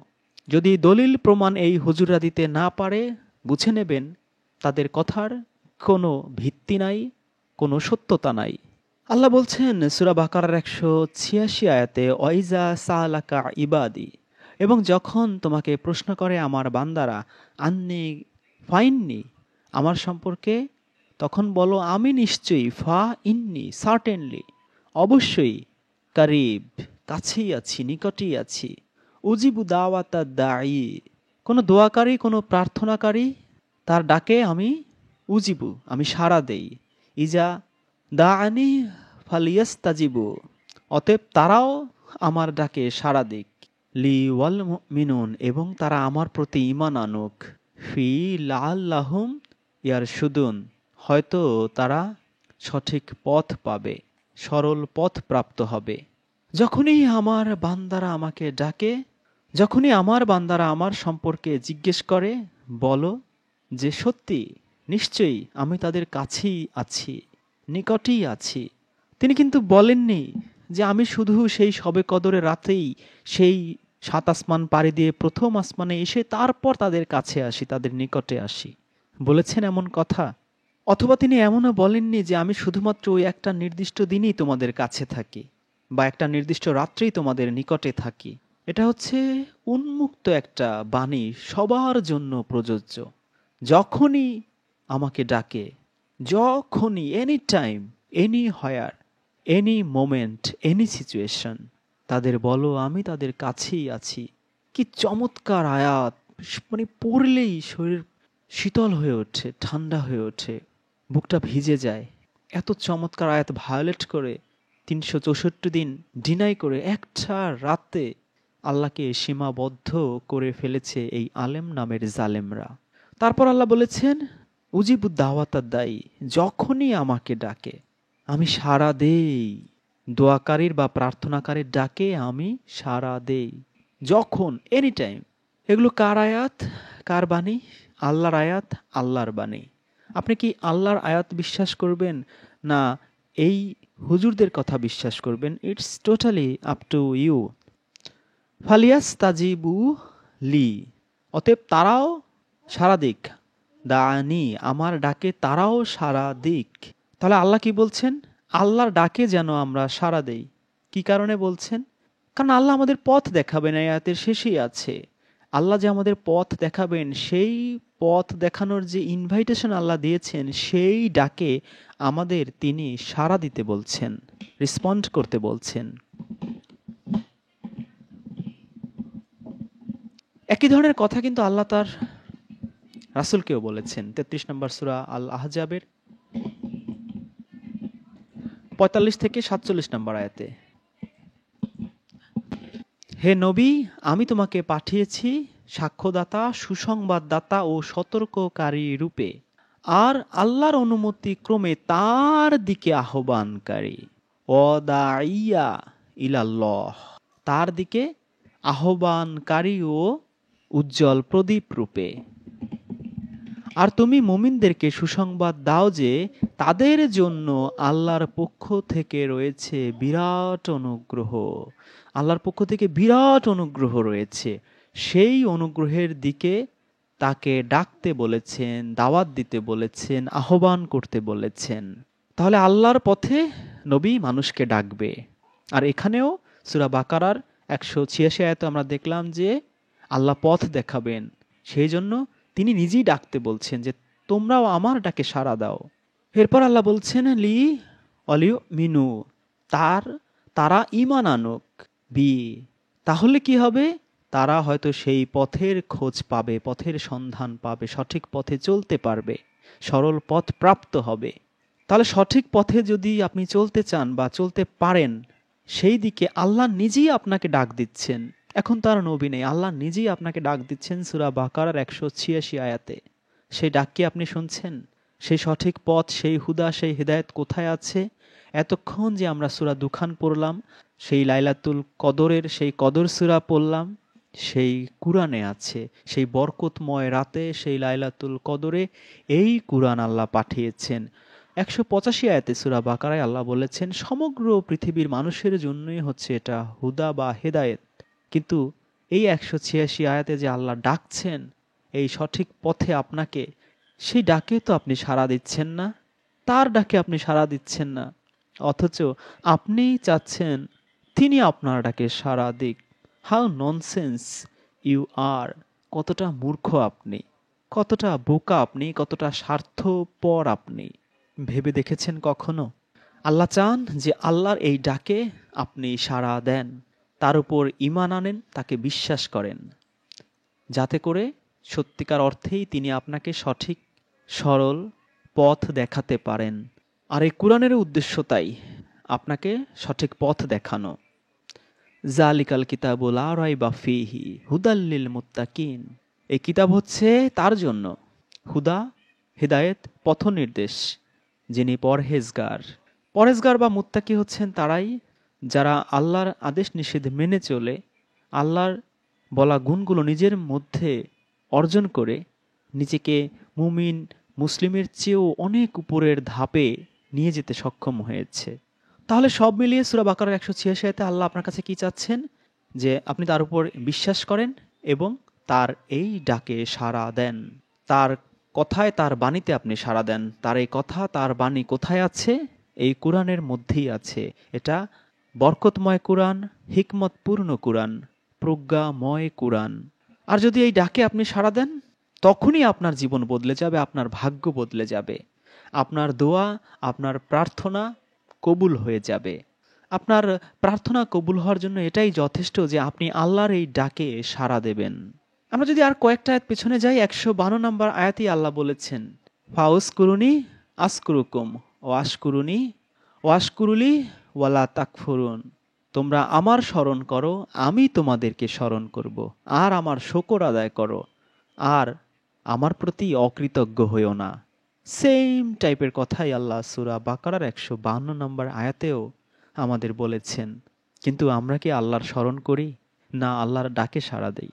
যদি দলিল প্রমাণ এই হুজুররা দিতে না পারে, বুঝে নেবেন তাদের কথার কোনো ভিত্তি নাই, কোনো সত্যতা নাই। আল্লাহ বলছেন সূরা বাকারার 186 আয়াতে, ওয়াইজা সালাকা ইবাদি, এবং যখন তোমাকে প্রশ্ন করে আমার বান্দারা আন্নি ফাইননি, আমার সম্পর্কে, তখন বলো আমি নিশ্চয়ই, ফা ইন্নি সার্টেনলি, অবশ্যই, কারিব কাছেই আছি, নিকটেই আছি, উজিবু দাওয়াতা দাঈ, কোনো দোয়াকারী, কোনো প্রার্থনাকারী তার ডাকে আমি উজিবু, আমি সাড়া দেই, ইজা দাআনি ফালিয়াস্তাজিবু, অতএব তারাও আমার ডাকে সাড়া দিক, লি ওয়াল মুমিনুন, এবং তারা আমার প্রতি ঈমান আনুক, ফি লাআল্লাহুম ইয়ারশুদুন, হয়তো তারা সঠিক পথ পাবে, সরল পথ প্রাপ্ত হবে। যখনই আমার বান্দারা আমাকে ডাকে, যখনই আমার বান্দারা আমার সম্পর্কে জিজ্ঞেস করে, বলো যে সত্যি, নিশ্চয়ই আমি তাদের কাছেই আছি, নিকটেই আছি। তিনি কিন্তু বলেননি যে আমি শুধু সেই শবে কদরের রাতেই সেই 7 আসমান পাড়ি দিয়ে প্রথম আসমানে এসে তারপর তাদের কাছে আসি, তাদের নিকটে আসি, বলেছেন এমন কথা? অথবা তিনি এমনও বলেননি যে আমি শুধুমাত্র ওই একটা নির্দিষ্ট দিনই তোমাদের কাছে থাকি বা একটা নির্দিষ্ট রাত্রেই তোমাদের নিকটে থাকি। এটা হচ্ছে উন্মুক্ত একটা বাণী, সবার জন্য প্রযোজ্য। যখনই আমাকে ডাকে, যখনই, এনি টাইম, এনি হোয়ার, এনি মোমেন্ট, এনি সিচুয়েশন, তাদের বলো আমি তাদের কাছেই আছি। কি চমৎকার আয়াত! মানে পড়লেই শরীর শীতল হয়ে ওঠে, ঠান্ডা হয়ে ওঠে, বুকটা ভিজে যায়। এত চমৎকার আয়াত ভায়োলেট করে 364 দিন ডিনাই করে একটা রাতে আল্লাহকে সীমাবদ্ধ করে ফেলেছে এই আলেম নামের জালেমরা। তারপর আল্লাহ বলেছেন উজিবু দাওয়াতা দাঈ, যখনই আমাকে ডাকে আমি সাড়া দেই। দোয়াকারীর বা প্রার্থনাকারীর ডাকে আমি সাড়া দেই, যখন, এনি টাইম। এগুলো কার আয়াত, কার বাণী? আল্লাহর আয়াত, আল্লাহর বাণী। আপনি কি আল্লাহর আয়াত বিশ্বাস করবেন না এই হুজুরদের কথা বিশ্বাস করবেন? It's totally up to you. ফালিয়াস্তাজিবু লি, অতএব তারাও সাড়া দিক, দানি, আমার ডাকে তারাও সাড়া দিক। তাহলে আল্লাহ কি বলছেন? আল্লাহর ডাকে যেন আমরা সাড়া দেই। কি কারণে বলছেন? কারণ আল্লাহ আমাদের পথ দেখাবেন, এই আয়াতের শেষেই আছে। আল্লাহ যে আমাদের পথ দেখাবেন, সেই পথ দেখানোর যে ইনভাইটেশন আল্লাহ দিয়েছেন, সেই ডাকে আমাদের তিনি সাড়া দিতে বলছেন, রেসপন্ড করতে বলছেন। একই ধরনের কথা কিন্তু আল্লাহ তার রাসূলকেও বলেছেন 33 নম্বর সূরা আল আহজাবের 45 থেকে 47 নম্বর আয়াতে, হে নবী, আমি তোমাকে পাঠিয়েছি সাক্ষ্যদাতা, সুসংবাদদাতা ও সতর্ককারী রূপে, আর আল্লাহর অনুমতি ক্রমে তার দিকে আহ্বানকারী। ওয়াদাইয়া ইলাল্লাহ, তার দিকে আহ্বানকারী ও উজ্জ্বল প্রদীপ রূপে। আর তুমি মুমিনদেরকে সুসংবাদ দাও যে তাদের জন্য আল্লাহর পক্ষ থেকে রয়েছে বিরাট অনুগ্রহ। আল্লাহর পক্ষ থেকে বিরাট অনুগ্রহ রয়েছে। সেই অনুগ্রহের দিকে তাকে ডাকতে বলেছেন, দাওয়াত দিতে বলেছেন, আহ্বান করতে বলেছেন। তাহলে আল্লাহর পথে নবী মানুষকে ডাকবে। আর এখানেও সূরা বাকারার 186 আয়াতে আমরা দেখলাম যে আল্লাহ পথ দেখাবেন, সেই জন্য তিনি নিজেই ডাকতে বলছেন যে তোমরাও আমার ডাকে সাড়া দাও। এরপর আল্লাহ বলছেন লি অলিউ মিনু, তারা ঈমান আনুক, বি, তাহলে কি হবে? তারা হয়তো সেই পথের খোঁজ পাবে, পথের সন্ধান পাবে, সঠিক পথে চলতে পারবে, সরল পথ প্রাপ্ত হবে। তাহলে সঠিক পথে যদি আপনি চলতে চান বা চলতে পারেন, সেই দিকে আল্লাহ নিজেই আপনাকে ডাক দিচ্ছেন। এখন তার নবী নেই, আল্লাহ নিজেই আপনাকে ডাক দিচ্ছেন সূরা বাকারার 186 আয়াতে। সেই ডাক কি আপনি শুনছেন? সেই সঠিক পথ, সেই হুদা, সেই হিদায়াত কোথায় আছে? এতক্ষণ যে আমরা সূরা দুখান পড়লাম, সেই লাইলাতুল কদরের সেই কদর সূরা পড়লাম, সেই কুরআনে আছে। সেই বরকতময় রাতে, সেই লাইলাতুল কদরে এই কুরআন আল্লাহ পাঠিয়েছেন। 185 আয়াতে সূরা বাকারায় আল্লাহ বলেছেন সমগ্র পৃথিবীর মানুষের জন্যই হচ্ছে এটা হুদা বা হেদায়েত। কিন্তু এই 186 আয়াতে যে আল্লাহ ডাকছেন এই সঠিক পথে আপনাকে, সেই ডাকে তো আপনি সাড়া দিচ্ছেন না, তার ডাকে আপনি সাড়া দিচ্ছেন না, অথচ আপনিই চাচ্ছেন তিনি আপনার ডাকে সাড়া দিক। How nonsense you are! কতটা মূর্খ আপনি, কতটা বোকা আপনি, কতটা স্বার্থপর আপনি। ভেবে দেখেছেন কখনো? আল্লাহ চান যে আল্লাহর এই ডাকে আপনি সাড়া দেন, তার উপর ঈমান আনেন, তাকে বিশ্বাস করেন, যাতে করে সত্যিকার অর্থেই তিনি আপনাকে সঠিক সরল পথ দেখাতে পারেন। আর এই কুরআনের উদ্দেশ্য তাই, আপনাকে সঠিক পথ দেখানো। জালিকাল কিতাবু লা রাইবা ফীহি হুদাল লিল মুত্তাকিন, এই কিতাব হচ্ছে তার জন্য হুদা, হিদায়েত, পথ নির্দেশ, যিনি পরহেজগার বা মুত্তাকি হচ্ছেন তারাই যারা আল্লাহর আদেশ নিষেধ মেনে চলে, আল্লাহর বলা গুণগুলো নিজের মধ্যে অর্জন করে নিজেকে মুমিন মুসলিমের চেয়েও অনেক উপরের ধাপে নিয়ে যেতে সক্ষম হয়েছে। তাহলে সব মিলিয়ে সূরা বাকারার 186 আয়াতে আল্লাহ আপনার কাছে কি চাচ্ছেন? যে আপনি তার উপর বিশ্বাস করেন এবং তার এই ডাকে সাড়া দেন, তার কথায়, তার বাণীতে আপনি সাড়া দেন। তার এই কথা, তার বাণী কোথায় আছে? এই কুরআনের মধ্যেই আছে। এটা বরকতময় কুরআন, হিকমতপূর্ণ কুরআন, প্রজ্ঞাময় কুরআন। আর যদি এই ডাকে আপনি সাড়া দেন, তখনই আপনার জীবন বদলে যাবে, আপনার ভাগ্য বদলে যাবে, আপনার দোয়া, আপনার প্রার্থনা কবুল হয়ে যাবে। আপনার প্রার্থনা কবুল হওয়ার জন্য এটাই যথেষ্ট যে আপনি আল্লাহর এই ডাকে সাড়া দেবেন। আমরা যদি আর কয়েকটা আয়াত পেছনে যাই, 152 নম্বর আয়াতেই আল্লাহ বলেছেন ফাউসকুরুনি আসকুরুকুম ওয়াশকুরুনি ওয়াশকুরুলি ওয়ালা তাকফুরুন, তোমরা আমার স্মরণ করো, আমি তোমাদেরকে স্মরণ করব, আর আমার শকর আদায় করো, আর আমার প্রতি অকৃতজ্ঞ হইও না। সেম টাইপের কথাই আল্লাহ সূরা বাকারার 152 নম্বর আয়াতেও আমাদের বলেছেন। কিন্তু আমরা কি আল্লাহর স্মরণ করি? না, আল্লাহর ডাকে সাড়া দেই,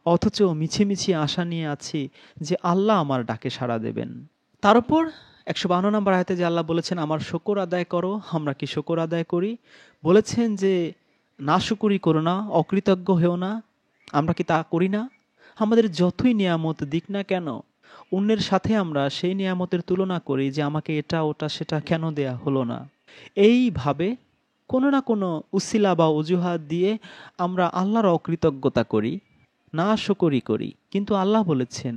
অথচ মিছিমিছি আশা নিয়ে আছি যে আল্লাহ আমার ডাকে সাড়া দেবেন। তার উপর 152 নম্বর আয়াতে যে আল্লাহ বলেছেন আমার শকর আদায় করো, আমরা কি শকর আদায় করি? বলেছেন যে নাশুকরি করো না, অকৃতজ্ঞ হেও না, আমরা কি তা করি না? আমাদের যতই নিয়ামত দিক না কেন, অন্যের সাথে আমরা সেই নিয়ামতের তুলনা করি যে আমাকে এটা ওটা সেটা কেন দেয়া হলো না। এইভাবে কোনো না কোনো উসিলা বা অজুহাত দিয়ে আমরা আল্লাহর অকৃতজ্ঞতা করি, নাশুকরি করি। কিন্তু আল্লাহ বলেছেন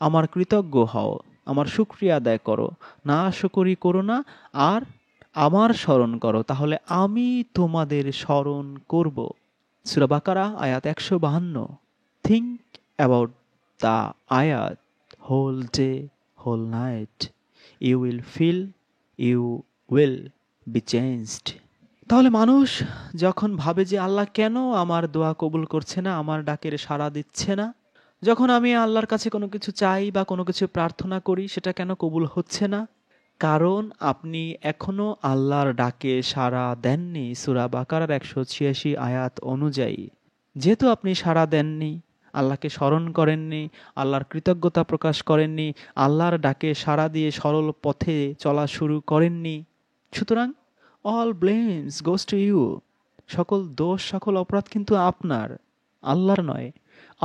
আমার কৃতজ্ঞ হও, আমার শুকরিয়া আদায় করো, নাশুকরি করো না, আর আমার স্মরণ করো, তাহলে আমি তোমাদের স্মরণ করব। সূরা বাকারা আয়াত 152। থিংক অ্যাবাউট দ্য আয়াত whole day whole night, you will be changed. তাহলে মানুষ যখন ভাবে যে আল্লাহ কেন আমার দোয়া কবুল করছে না, আমার ডাকের সাড়া দিচ্ছে না, যখন আমি আল্লাহর কাছে কোনো কিছু চাই বা কোনো কিছু প্রার্থনা করি, সেটা কেন কবুল হচ্ছে না? কারণ আপনি এখনো আল্লাহর ডাকে সাড়া দেননি। সূরা বাকারার 186 আয়াত অনুযায়ী যেহেতু আপনি সাড়া দেননি, আল্লাহকে স্মরণ করেননি, আল্লাহর কৃতজ্ঞতা প্রকাশ করেননি, আল্লাহর ডাকে সাড়া দিয়ে সরল পথে চলা শুরু করেননি, সুতরাং all blames goes to you. সকল দোষ, সকল অপরাধ কিন্তু আপনার, আল্লাহর নয়।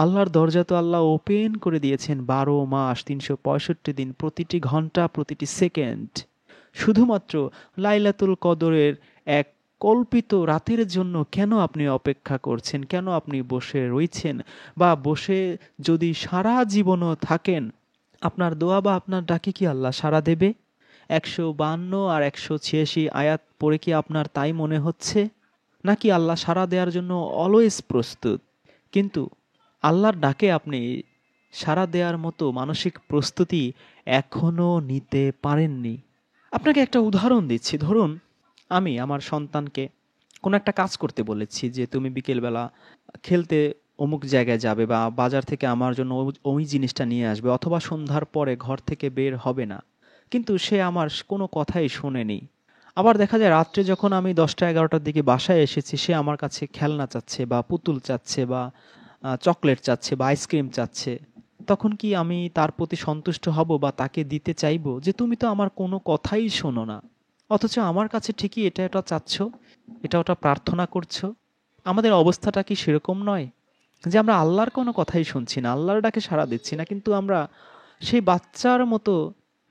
আল্লাহর দরজা তো আল্লাহ ওপেন করে দিয়েছেন 12 মাস 365 দিন, প্রতিটি ঘন্টা, প্রতিটি সেকেন্ড। শুধুমাত্র লাইলাতুল কদরের এক কল্পিত রাতের জন্য কেন আপনি অপেক্ষা করছেন? কেন আপনি বসে রয়েছেন? বা বসে যদি সারা জীবনও থাকেন, আপনার দোয়া বা আপনার ডাকে কি আল্লাহ সাড়া দেবে? 152 আর 186 আয়াত পড়ে কি আপনার তাই মনে হচ্ছে? নাকি আল্লাহ সাড়া দেওয়ার জন্য অলওয়েজ প্রস্তুত, কিন্তু আল্লাহর ডাকে আপনি সাড়া দেওয়ার মতো মানসিক প্রস্তুতি এখনো নিতে পারেননি? আপনাকে একটা উদাহরণ দিচ্ছি। ধরুন, আমি আমার সন্তানকে কোনো একটা কাজ করতে বলেছি যে তুমি বিকেলবেলা খেলতে অমুক জায়গায় যাবে বা বাজার থেকে আমার জন্য ওই জিনিসটা নিয়ে আসবে, অথবা সন্ধ্যার পরে ঘর থেকে বের হবে না। কিন্তু সে আমার কোনো কথাই শোনেনি। আবার দেখা যায় রাত্রে যখন আমি 10টা-11টার দিকে বাসায় এসেছি, সে আমার কাছে খেলনা চাচ্ছে বা পুতুল চাচ্ছে বা চকলেট চাচ্ছে বা আইসক্রিম চাচ্ছে। তখন কি আমি তার প্রতি সন্তুষ্ট হব বা তাকে দিতে চাইবো যে তুমি তো আমার কোনো কথাই শোনো না, অথচ আমার কাছে ঠিকই এটা এটা চাচ্ছ, এটা ওটা প্রার্থনা করছো? আমাদের অবস্থাটা কি সেরকম নয় যে আমরা আল্লাহর কোনো কথাই শুনছি না, আল্লাহর ডাকে সাড়া দিচ্ছি না, কিন্তু আমরা সেই বাচ্চার মতো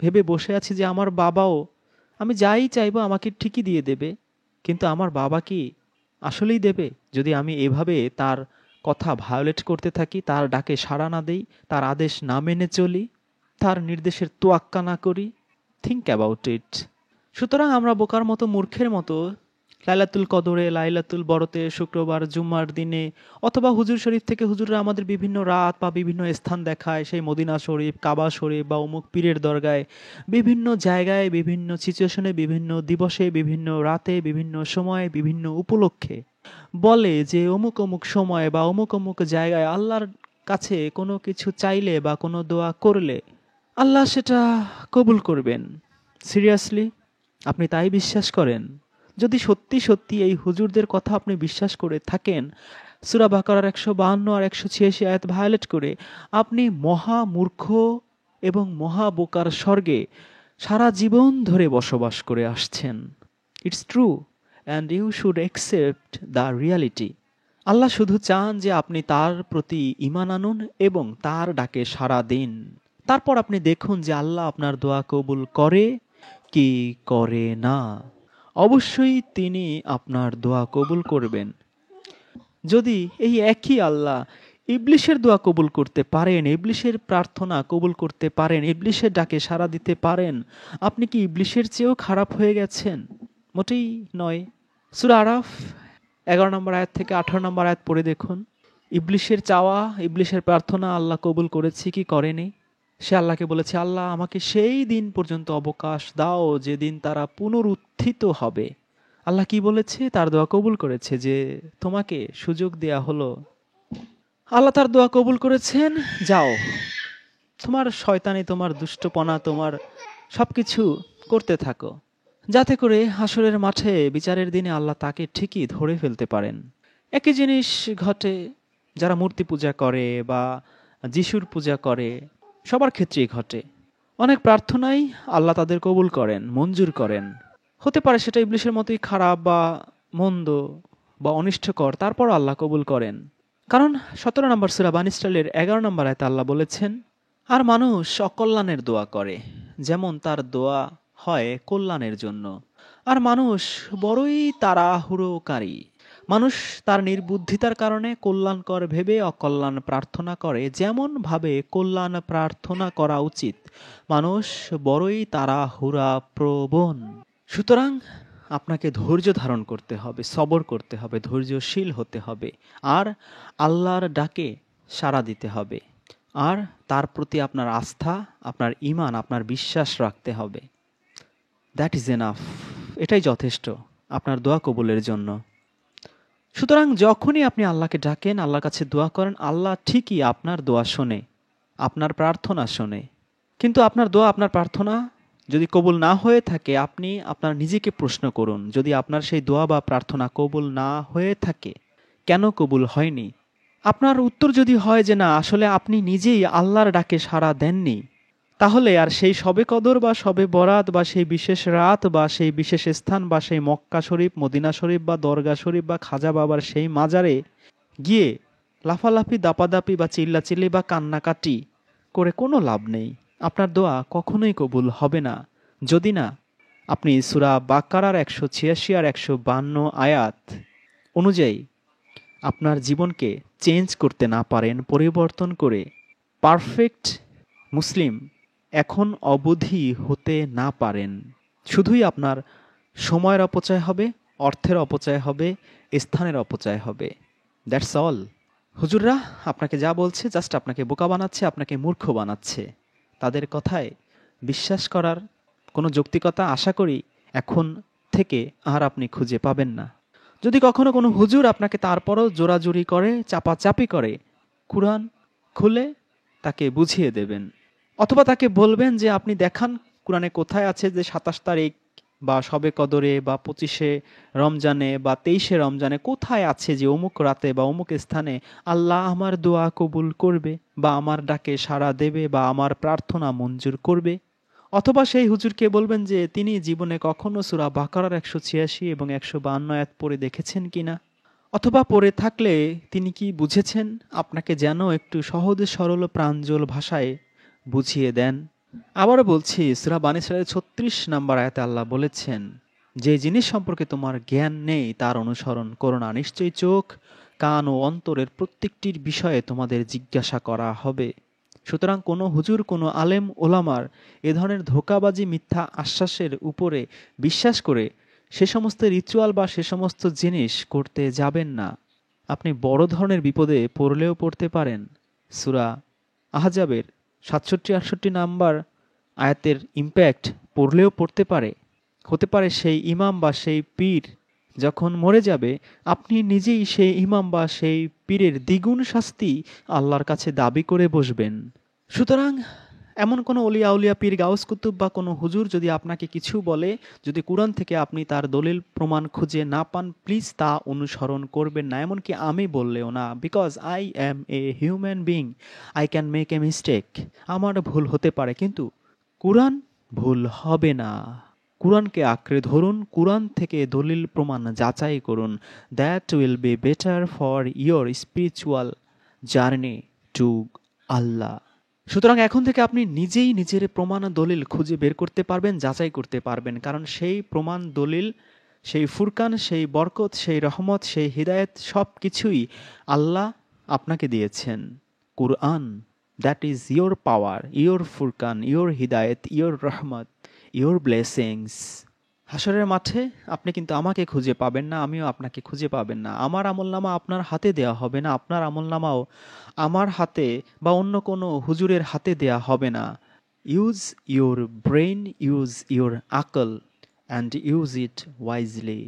ভেবে বসে আছি যে আমার বাবাও আমি যাই চাইবো আমাকে ঠিকই দিয়ে দেবে। কিন্তু আমার বাবা কি আসলেই দেবে যদি আমি এভাবে তার কথা ভায়োলেট করতে থাকি, তার ডাকে সাড়া না দেই, তার আদেশ না মেনে চলি, তার নির্দেশের তোয়াক্কা না করি? Think about it. সুতরাং আমরা বোকার মতো, মূর্খের মতো লাইলাতুল কদরে, লাইলাতুল বরতে, শুক্রবার, জুম্মার দিনে, অথবা হুজুর শরীফ থেকে হুজুররা আমাদের বিভিন্ন রাত বা বিভিন্ন স্থান দেখায়, সেই মদিনা শরীফ, কাবা শরীফ বা অমুক পীরের দরগায়, বিভিন্ন জায়গায়, বিভিন্ন সিচুয়েশনে, বিভিন্ন দিবসে, বিভিন্ন রাতে, বিভিন্ন সময়ে, বিভিন্ন উপলক্ষে বলে যে অমুক অমুক সময় বা অমুক অমুক জায়গায় আল্লাহর কাছে কোনো কিছু চাইলে বা কোনো দোয়া করলে আল্লাহ সেটা কবুল করবেন। সিরিয়াসলি আপনি তাই বিশ্বাস করেন? যদি সত্যি সত্যি এই হুজুরদের কথা আপনি বিশ্বাস করে থাকেন, সূরা বাকারার 152 আর 186 আয়াত ভায়োলেট করে আপনি মহা মূর্খ এবং মহা বোকার স্বর্গে সারা জীবন ধরে বসবাস করে আসছেন। It's true and you should accept the reality. আল্লাহ শুধু চান যে আপনি তার প্রতি ঈমান আনুন এবং তার ডাকে সাড়া দিন। তারপর আপনি দেখুন যে আল্লাহ আপনার দোয়া কবুল করে কি করে না। অবশ্যই তিনি আপনার দোয়া কবুল করবেন। যদি এই একই আল্লাহ ইবলিশের দোয়া কবুল করতে পারেন, ইবলিশের প্রার্থনা কবুল করতে পারেন, ইবলিশের ডাকে সাড়া দিতে পারেন, আপনি কি ইবলিশের চেয়েও খারাপ হয়ে গেছেন? মোটেই নয়। সূরা আরাফ 11 নম্বর আয়াত থেকে 18 নম্বর আয়াত পড়ে দেখুন। ইবলিশের চাওয়া, ইবলিশের প্রার্থনা আল্লাহ কবুল করেছে কি করেনি? সে আল্লাহকে বলেছে, আল্লাহ আমাকে সেই দিন পর্যন্ত অবকাশ দাও যেদিন তারা পুনরুত্থিত হবে। আল্লাহ কি বলেছে? তার দোয়া কবুল করেছে, যে তোমাকে সুযোগ দেয়া হলো। আল্লাহ তার দোয়া কবুল করেছেন, যাও তোমার শয়তানি, তোমার দুষ্টপনা, তোমার সবকিছু করতে থাকো, যাতে করে হাসরের মাঠে বিচারের দিনে আল্লাহ তাকে ঠিকই ধরে ফেলতে পারেন। একই জিনিস ঘটে যারা মূর্তি পূজা করে বা যিশুর পূজা করে, সবার ক্ষেত্রেই ঘটে। অনেক প্রার্থনাই আল্লাহ তাদের কবুল করেন, মঞ্জুর করেন। হতে পারে সেটা ইবলিশের মতোই খারাপ বা মন্দ বা অনিষ্টকর, তারপর আল্লাহ কবুল করেন। কারণ 17 নম্বর সূরা বানী ইসরাঈলের 11 নম্বর আয়াতে আল্লাহ বলেছেন, আর মানুষ অকল্যাণের দোয়া করে যেমন তার দোয়া হয় কল্যাণের জন্য। আর মানুষ বড়ই তাড়াহুড়োকারী। মানুষ তার নির্বুদ্ধিতার কারণে কল্যাণকর ভেবে অকল্যাণ প্রার্থনা করে, যেমন ভাবে কল্যাণ প্রার্থনা করা উচিত। মানুষ বড়ই তাড়াহুড়া প্রবণ। সুতরাং আপনাকে ধৈর্য ধারণ করতে হবে, সবর করতে হবে, ধৈর্যশীল হতে হবে, আর আল্লাহর ডাকে সাড়া দিতে হবে, আর তার প্রতি আপনার আস্থা, আপনার ঈমান, আপনার বিশ্বাস রাখতে হবে। That is enough. এটাই যথেষ্ট আপনার দোয়া কবুলের জন্য। সুতরাং যখনই আপনি আল্লাহকে ডাকেন, আল্লাহর কাছে দোয়া করেন, আল্লাহ ঠিকই আপনার দোয়া শোনে, আপনার প্রার্থনা শোনে। কিন্তু আপনার দোয়া, আপনার প্রার্থনা যদি কবুল না হয়ে থাকে, আপনি আপনার নিজেকে প্রশ্ন করুন, যদি আপনার সেই দোয়া বা প্রার্থনা কবুল না হয়ে থাকে, কেন কবুল হয়নি? আপনার উত্তর যদি হয় যে না, আসলে আপনি নিজেই আল্লাহর ডাকে সাড়া দেননি, তাহলে আর সেই শবে কদর বা শবে বরাত বা সেই বিশেষ রাত বা সেই বিশেষ স্থান বা সেই মক্কা শরীফ, মদিনা শরীফ বা দরগা শরীফ বা খাজা বাবার সেই মাজারে গিয়ে লাফালাফি, দাপাদাপি বা চিল্লাচিল্লি বা কান্নাকাটি করে কোনো লাভ নেই। আপনার দোয়া কখনোই কবুল হবে না, যদি না আপনি সূরা বাকারার 186 আর 152 আয়াত অনুযায়ী আপনার জীবনকে চেঞ্জ করতে না পারেন, পরিবর্তন করে পারফেক্ট মুসলিম এখন অবধি হতে না পারেন। শুধুই আপনার সময়ের অপচয় হবে, অর্থের অপচয় হবে, স্থানের অপচয় হবে। That's all. হুজুররা আপনাকে যা বলছে, জাস্ট আপনাকে বোকা বানাচ্ছে, আপনাকে মূর্খ বানাচ্ছে। তাদের কথায় বিশ্বাস করার কোনো যৌক্তিকতা আশা করি এখন থেকে আর আপনি খুঁজে পাবেন না। যদি কখনো কোনো হুজুর আপনাকে তারপরও জোরাজুরি করে, চাপাচাপি করে, কুরআন খুলে তাকে বুঝিয়ে দেবেন, অথবা তাকে বলবেন যে আপনি দেখান কুরআনে কোথায় আছে যে 27 তারিখ বা শবে কদরে বা 25শে রমজানে বা 23শে রমজানে কোথায় আছে যে অমুক রাতে বা অমুক স্থানে আল্লাহ আমার দোয়া কবুল করবে বা আমার ডাকে সাড়া দেবে বা আমার প্রার্থনা মঞ্জুর করবে। অথবা সেই হুজুরকে বলবেন যে তিনি জীবনে কখনো সূরা বাকারার 186 এবং 152 আয়াত পড়ে দেখেছেন কিনা, অথবা পড়ে থাকলে তিনি কি বুঝেছেন, আপনাকে যেন একটু সহজ সরল প্রাঞ্জল ভাষায় বুঝিয়ে দেন। আবারও বলছি, সূরা বানী ইসরাঈলের 36 নম্বর আয়াতে আল্লাহ বলেছেন, যে জিনিস সম্পর্কে তোমার জ্ঞান নেই তার অনুসরণ করো না, নিশ্চয়ই চোখ, কান ও অন্তরের প্রত্যেকটির বিষয়ে তোমাদের জিজ্ঞাসা করা হবে। সুতরাং কোনো হুজুর, কোনো আলেম ওলামার এ ধরনের ধোঁকাবাজি, মিথ্যা আশ্বাসের উপরে বিশ্বাস করে সে সমস্ত রিচুয়াল বা সে সমস্ত জিনিস করতে যাবেন না। আপনি বড় ধরনের বিপদে পড়লেও পড়তে পারেন। সূরা আহজাবের 67-68 নাম্বার আয়াতের ইম্প্যাক্ট পড়লেও পড়তে পারে। হতে পারে সেই ইমাম বা সেই পীর যখন মরে যাবে, আপনি নিজেই সেই ইমাম বা সেই পীরের দ্বিগুণ শাস্তি আল্লাহর কাছে দাবি করে বসবেন। সুতরাং এমন কোনো অলি আউলিয়া, পীর, গাউস কুতুব বা কোনো হুজুর যদি আপনাকে কিছু বলে, যদি কুরআন থেকে আপনি তার দলিল প্রমাণ খুঁজে না পান, প্লিজ তা অনুসরণ করবেন না, এমনকি আমি বললেও না। Because I am a human being, I can make a mistake. আমার ভুল হতে পারে, কিন্তু কুরআন ভুল হবে না। কুরআনকে আঁকড়ে ধরুন, কুরআন থেকে দলিল প্রমাণ যাচাই করুন। That will be better for your spiritual journey to Allah. সুতরাং এখন থেকে আপনি নিজেই নিজের প্রমাণ দলিল খুঁজে বের করতে পারবেন, যাচাই করতে পারবেন, কারণ সেই প্রমাণ দলিল, সেই ফুরকান, সেই বরকত, সেই রহমত, সেই হিদায়ত সব কিছুই আল্লাহ আপনাকে দিয়েছেন। কুরআন, that is your power, your ফুরকান, ইয়োর হিদায়ত, ইয়োর রহমত, ইয়োর ব্লেসিংস। হাসরের মাঠে আপনি কিন্তু আমাকে খুঁজে পাবেন না, আমিও আপনাকে খুঁজে পাবেন না। আমার আমলনামা আপনার হাতে দেওয়া হবে না, আপনার আমলনামাও আমার হাতে বা অন্য কোনো হুজুরের হাতে দেয়া হবে না। Use your brain, use your আকল অ্যান্ড ইউজ ইট ওয়াইজলি।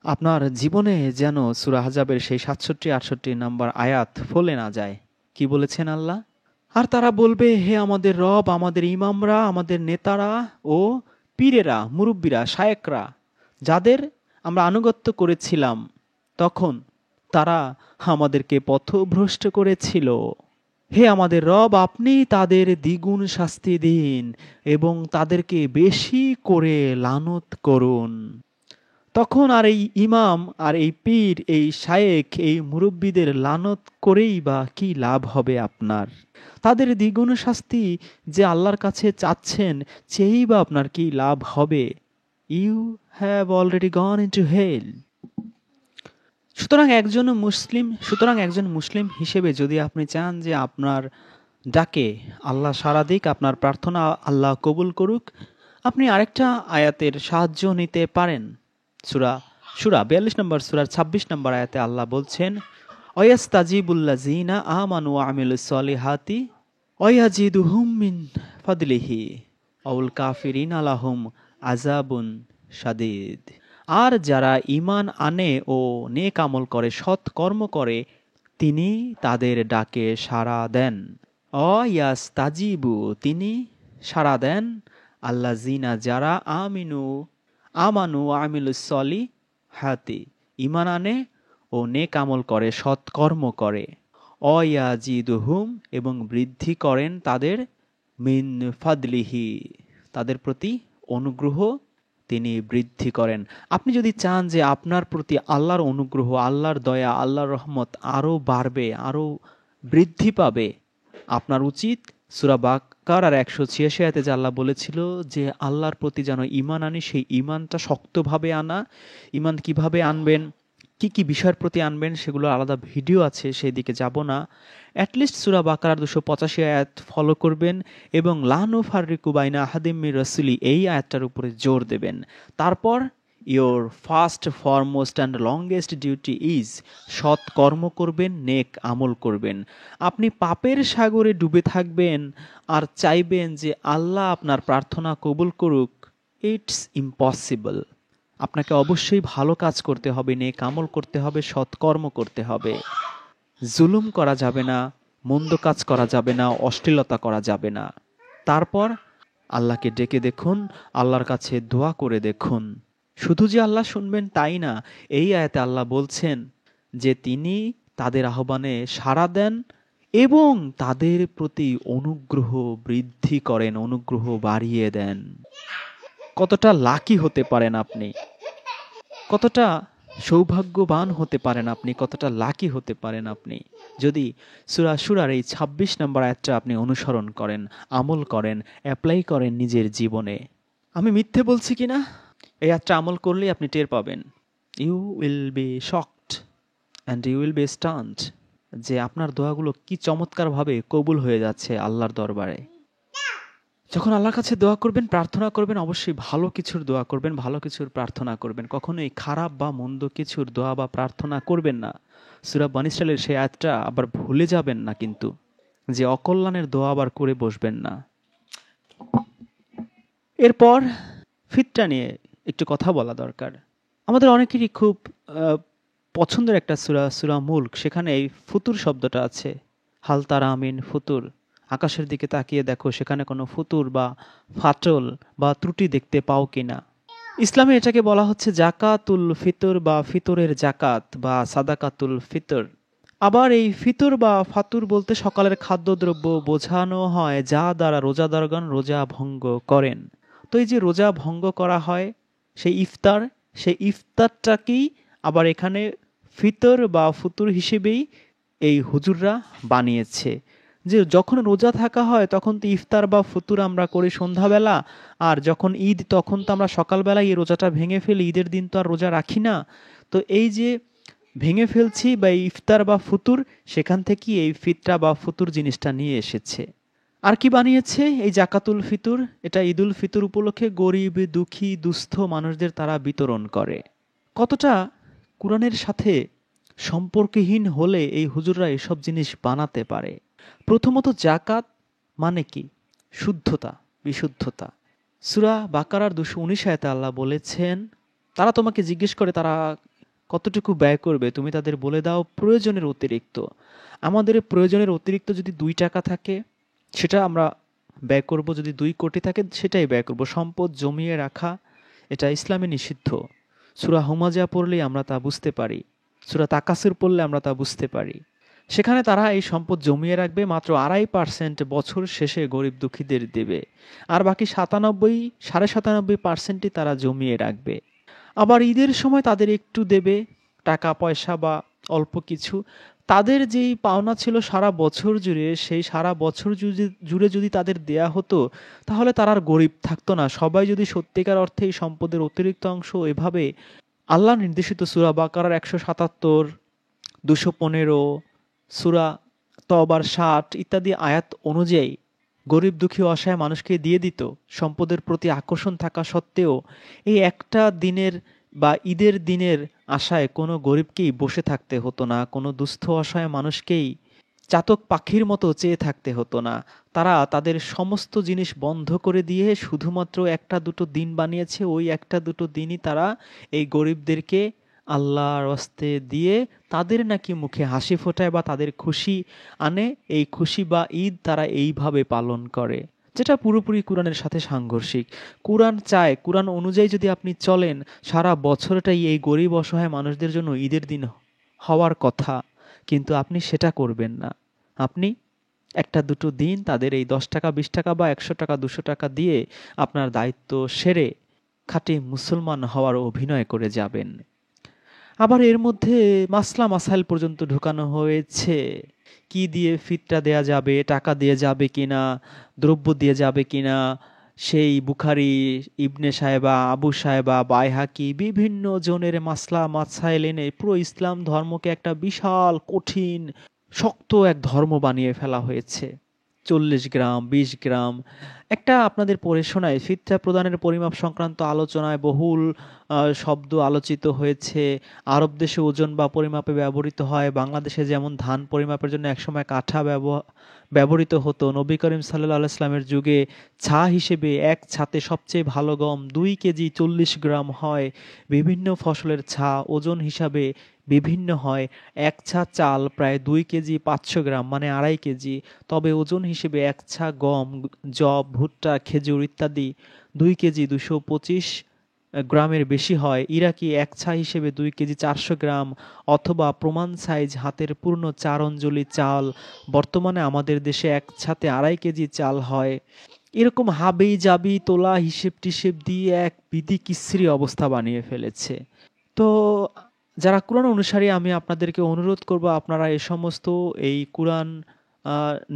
আপনার জীবনে যেন সূরা আহজাবের সেই 67-68 নম্বর আয়াত ফলে না যায়। কি বলেছেন আল্লাহ? আর তারা বলবে, হে আমাদের রব, আমাদের ইমামরা, আমাদের নেতারা ও পীরেরা, মুরব্বীরা, শায়েকরা, যাদের আমরা আনুগত্য করেছিলাম, তখন তারা আমাদেরকে পথভ্রষ্ট করেছিল। হে আমাদের রব, আপনি তাদের দ্বিগুণ শাস্তি দিন এবং তাদেরকে বেশি করে লানত করুন। তখন আর এই ইমাম আর এই পীর, এই শায়েক, এই মুরব্বীদের লানত করেই বা কি লাভ হবে আপনার? তাদের দ্বিগুণ শাস্তি যে আল্লাহর কাছে চাচ্ছেন, চেয়েই বা আপনার কি লাভ হবে? You have already gone into hell. সুতরাং একজন মুসলিম হিসেবে যদি আপনি চান যে আপনার ডাকে আল্লাহ সাড়া দিক, আপনার প্রার্থনা আল্লাহ কবুল করুক, আপনি আরেকটা আয়াতের সাহায্য নিতে পারেন। সূরা 42 নম্বর সূরার 26 নম্বর আয়াতে আল্লাহ বলছেন, ওয়াস্তাজিবুল্লাযিনা আমানু ওয়া আমিলুস সলিহাতি ওয়াজিদুহুম মিন ফাদলিহি ওয়াল কাফিরিনা লাহুম আযাবুন শাদীদ। আর যারা ঈমান আনে ও নেক আমল করে, সৎ কর্ম করে, তিনি তাদের ডাকে সাড়া দেন। অয়াস্তাজিবু, তিনি সাড়া দেন। আল্লাযিনা, যারা আমানু আমিলুস সলিহাতি, ঈমান আনে ও নেক আমল করে, সৎকর্ম করে। অয়াজিদুহুম, এবং বৃদ্ধি করেন তাদের, মিন ফাদলিহি, তাদের প্রতি অনুগ্রহ তিনি বৃদ্ধি করেন। আপনি যদি চান যে আপনার প্রতি আল্লাহর অনুগ্রহ, আল্লাহর দয়া, আল্লাহর রহমত আরও বাড়বে, আরও বৃদ্ধি পাবে, আপনার উচিত সূরা বাকারার 186 আয়াতে যে আল্লাহ বলেছিল যে আল্লাহর প্রতি যেন ঈমান আনি, সেই ঈমানটা শক্তভাবে আনা। ঈমান কিভাবে আনবেন, কি কি বিষয়ের প্রতি আনবেন, সেগুলো আলাদা ভিডিও আছে, সেই দিকে যাব না। অ্যাটলিস্ট সূরা বাকারার 285 আয়াত ফলো করবেন এবং লা নুফাররিকু বাইনা আহাদিম মির রাসূলি, এই আয়াতটার উপরে জোর দেবেন। তারপর your first foremost and longest duty is, সৎ কর্ম করবেন, নেক আমল করবেন। আপনি পাপের সাগরে ডুবে থাকবেন আর চাইবেন যে আল্লাহ আপনার প্রার্থনা কবুল করুক, ইটস ইম্পসিবল। আপনাকে অবশ্যই ভালো কাজ করতে হবে, নেক আমল করতে হবে, সৎকর্ম করতে হবে। জুলুম করা যাবে না, মন্দ কাজ করা যাবে না, অশ্লীলতা করা যাবে না। তারপর আল্লাহকে ডেকে দেখুন, আল্লাহর কাছে দোয়া করে দেখুন। শুধু যে আল্লাহ শুনবেন তাই না, এই আয়াতে আল্লাহ বলছেন যে তিনি তাদের আহ্বানে সাড়া দেন এবং তাদের প্রতি অনুগ্রহ বৃদ্ধি করেন, অনুগ্রহ বাড়িয়ে দেন। কতটা লাকি হতে পারেন আপনি, কতটা সৌভাগ্যবান হতে পারেন আপনি, কতটা লাকি হতে পারেন আপনি যদি সূরা শুরার এই 26 নম্বর আয়াতটা আপনি অনুসরণ করেন, আমল করেন, অ্যাপ্লাই করেন নিজের জীবনে। আমি মিথ্যে বলছি কিনা? এই আয়াতটা আমল করলেই আপনি টের পাবেন। You will be shocked and you will be stunt, যে আপনার দোয়াগুলো কি চমৎকারভাবে কবুল হয়ে যাচ্ছে আল্লাহর দরবারে। যখন আল্লাহর কাছে দোয়া করবেন, প্রার্থনা করবেন, অবশ্যই ভালো কিছুর দোয়া করবেন, ভালো কিছুর প্রার্থনা করবেন। কখনোই খারাপ বা মন্দ কিছুর দোয়া বা প্রার্থনা করবেন না। সূরা বনী ইসরাঈলের সেই আয়াতটা আবার ভুলে যাবেন না কিন্তু, যে অকল্যাণের দোয়া আবার করে বসবেন না। এরপর ফিতরা নিয়ে একটু কথা বলা দরকার। আমাদের অনেকেরই খুব পছন্দের একটা সূরা, সূরা মুলক, সেখানে এই ফুতুর শব্দটা আছে। হাল তারা আমিন ফুতুর, আকাশের দিকে তাকিয়ে দেখো সেখানে কোনো ফুতুর বা ফাটল বা ত্রুটি দেখতে পাও কিনা। ইসলামে এটাকে বলা হচ্ছে জাকাতুল ফিতর বা ফিতরের জাকাত বা সাদাকাতুল ফিতর। আবার এই ফিতর বা ফাতুর বলতে সকালের খাদ্যদ্রব্য বোঝানো হয় যা দ্বারা রোজাদারগণ রোজা ভঙ্গ করেন। তো এই যে রোজা ভঙ্গ করা হয়, সেই ইফতার, সেই ইফতারটাকেই আবার এখানে ফিতর বা ফুতুর হিসেবেই এই হুজুররা বানিয়েছে। যে যখন রোজা থাকা হয় তখন তো ইফতার বা ফুতুর আমরা করি সন্ধ্যাবেলা, আর যখন ঈদ তখন তো আমরা সকালবেলায় এই রোজাটা ভেঙে ফেলি, ঈদের দিন তো আর রোজা রাখি না। তো এই যে ভেঙে ফেলছি বা ইফতার বা ফুতুর, সেখান থেকে এই ফিতরা বা ফুতুর জিনিসটা নিয়ে এসেছে। আর কি বানিয়েছে? এই জাকাতুল ফিতুর, এটা ঈদুল ফিতর উপলক্ষে গরিব, দুঃখী, দুস্থ মানুষদের তারা বিতরণ করে। কতটা কোরআনের সাথে সম্পর্কহীন হলে এই হুজুররা এসব জিনিস বানাতে পারে। প্রথমত জাকাত মানে কি? শুদ্ধতা, বিশুদ্ধতা। সূরা বাকারার 219 আয়াতে আল্লাহ বলেছেন, তারা তোমাকে জিজ্ঞেস করে তারা কতটুকু ব্যয় করবে, তুমি তাদের বলে দাও প্রয়োজনের অতিরিক্ত। আমাদের প্রয়োজনের অতিরিক্ত যদি 2 টাকা থাকে সেটা আমরা ব্যয় করব, যদি 2 কোটি থাকে সেটাই ব্যয় করব। সম্পদ জমিয়ে রাখা এটা ইসলামে নিষিদ্ধ। সূরা হুমাজা পড়লেই আমরা তা বুঝতে পারি, সূরা তাকাসুর পড়লে আমরা তা বুঝতে পারি। সেখানে তারা এই সম্পদ জমিয়ে রাখবে, মাত্র 2.5% বছর শেষে গরিব দুঃখীদের দেবে, আর বাকি 97.5% তারা জমিয়ে রাখবে। আবার ঈদের সময় তাদের একটু দেবে টাকা পয়সা বা অল্প কিছু। তাদের যেই পাওনা ছিল সারা বছর জুড়ে, সেই সারা বছর জুড়ে যদি তাদের দেয়া হতো তাহলে তারা আর গরিব থাকতো না। সবাই যদি সত্যিকার অর্থে এই সম্পদের অতিরিক্ত অংশ এভাবে আল্লাহ নির্দেশিত সূরা বাকারার 177, 215, সূরা তওবার 60 ইত্যাদি আয়াত অনুযায়ী গরিব দুঃখী অসহায় মানুষকে দিয়ে দিত, সম্পদের প্রতি আকর্ষণ থাকা সত্ত্বেও এই একটা দিনের বা ঈদের দিনের আশায় কোনো গরিবকেই বসে থাকতে হতো না, কোনো দুস্থ অসহায় মানুষকেই চাতক পাখির মতো চেয়ে থাকতে হতো না। তারা তাদের সমস্ত জিনিস বন্ধ করে দিয়ে শুধুমাত্র একটা দুটো দিন বানিয়েছে, ওই একটা দুটো দিনই তারা এই গরিবদেরকে আল্লাহর হস্তে দিয়ে তাদের নাকি মুখে হাসি ফোটায় বা তাদের খুশি আনে। এই খুশি বা ঈদ তারা এইভাবে পালন করে, যেটা পুরোপুরি কোরআনের সাথে সাংঘর্ষিক। কোরআন চায়, কোরআন অনুযায়ী যদি আপনি চলেন, সারা বছরটাই এই গরিব অসহায় মানুষদের জন্য ঈদের দিন হওয়ার কথা, কিন্তু আপনি সেটা করবেন না। আপনি একটা দুটো দিন তাদের এই 10 টাকা 20 টাকা বা 100 টাকা 200 টাকা দিয়ে আপনার দায়িত্ব সেরে খাঁটি মুসলমান হওয়ার অভিনয় করে যাবেন। আবার এর মধ্যে মাসলা মাসাইল পর্যন্ত ঢুকানো হয়েছে। কি দিয়ে ফিতরা দেয়া যাবে, টাকা দিয়ে যাবে কিনা, দ্রব্য দিয়ে যাবে কিনা, সেই বুখারী, ইবনে সাহেবা, আবু সাহেবা, বাইহাকি বিভিন্ন জনের মাসলা মাসাইল এনে পুরো ইসলাম ধর্মকে একটা বিশাল কঠিন শক্ত এক ধর্ম বানিয়ে ফেলা হয়েছে। 40 গ্রাম 20 গ্রাম একটা আপনাদের পড়ে শোনায়, ফিতরা প্রদানের পরিমাপ সংক্রান্ত আলোচনায় বহুল শব্দ আলোচিত হয়েছে। আরব দেশে ওজন বা পরিমাপে ব্যবহৃত হয়। বাংলাদেশে যেমন ধান পরিমাপের জন্য একসময় কাঠা ব্যবহৃত হতো। নবী করিম সাল্লাল্লাহু আলাইহি সাল্লামের যুগে ছা হিসেবে এক ছাতে সবচেয়ে ভালো গম 2 কেজি 40 গ্রাম হয়। বিভিন্ন ফসলের ছা ওজন হিসাবে বিভিন্ন হয়। এক ছা চাল প্রায় 2 কেজি 500 গ্রাম মানে 2.5 কেজি। তবে ওজন হিসেবে এক ছা গম, যব, ভুট্টা, খেজুর ইত্যাদি 2 কেজি 225 গ্রামের বেশি হয়। ইরাকি এক ছা হিসেবে 2 কেজি 400 গ্রাম অথবা প্রমাণ সাইজ হাতের পূর্ণ 4 অঞ্জলি চাল। বর্তমানে আমাদের দেশে এক ছাতে 2.5 কেজি চাল হয়। এরকম হাবি জাবি তোলা হিসেব টিসেব দিয়ে এক বিধি কিসরি অবস্থা বানিয়ে ফেলেছে। তো যারা কোরআন অনুসারী, আমি আপনাদেরকে অনুরোধ করব, আপনারা এ সমস্ত এই কোরআন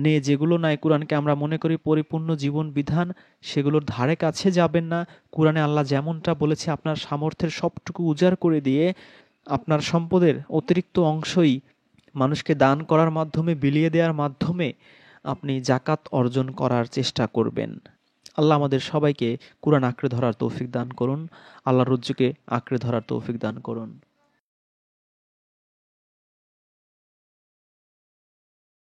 নে যেগুলো নাই, কোরআনকে আমরা মনে করি পরিপূর্ণ জীবন বিধান, সেগুলোর ধারে কাছে যাবেন না। কোরআনে আল্লাহ যেমনটা বলেছে আপনার সামর্থ্যের সবটুকু উজাড় করে দিয়ে আপনার সম্পদের অতিরিক্ত অংশই মানুষকে দান করার মাধ্যমে, বিলিয়ে দেওয়ার মাধ্যমে আপনি জাকাত অর্জন করার চেষ্টা করবেন। আল্লাহ আমাদের সবাইকে কোরআন আঁকড়ে ধরার তৌফিক দান করুন। আল্লাহর রজ্জুকে আঁকড়ে ধরার তৌফিক দান করুন।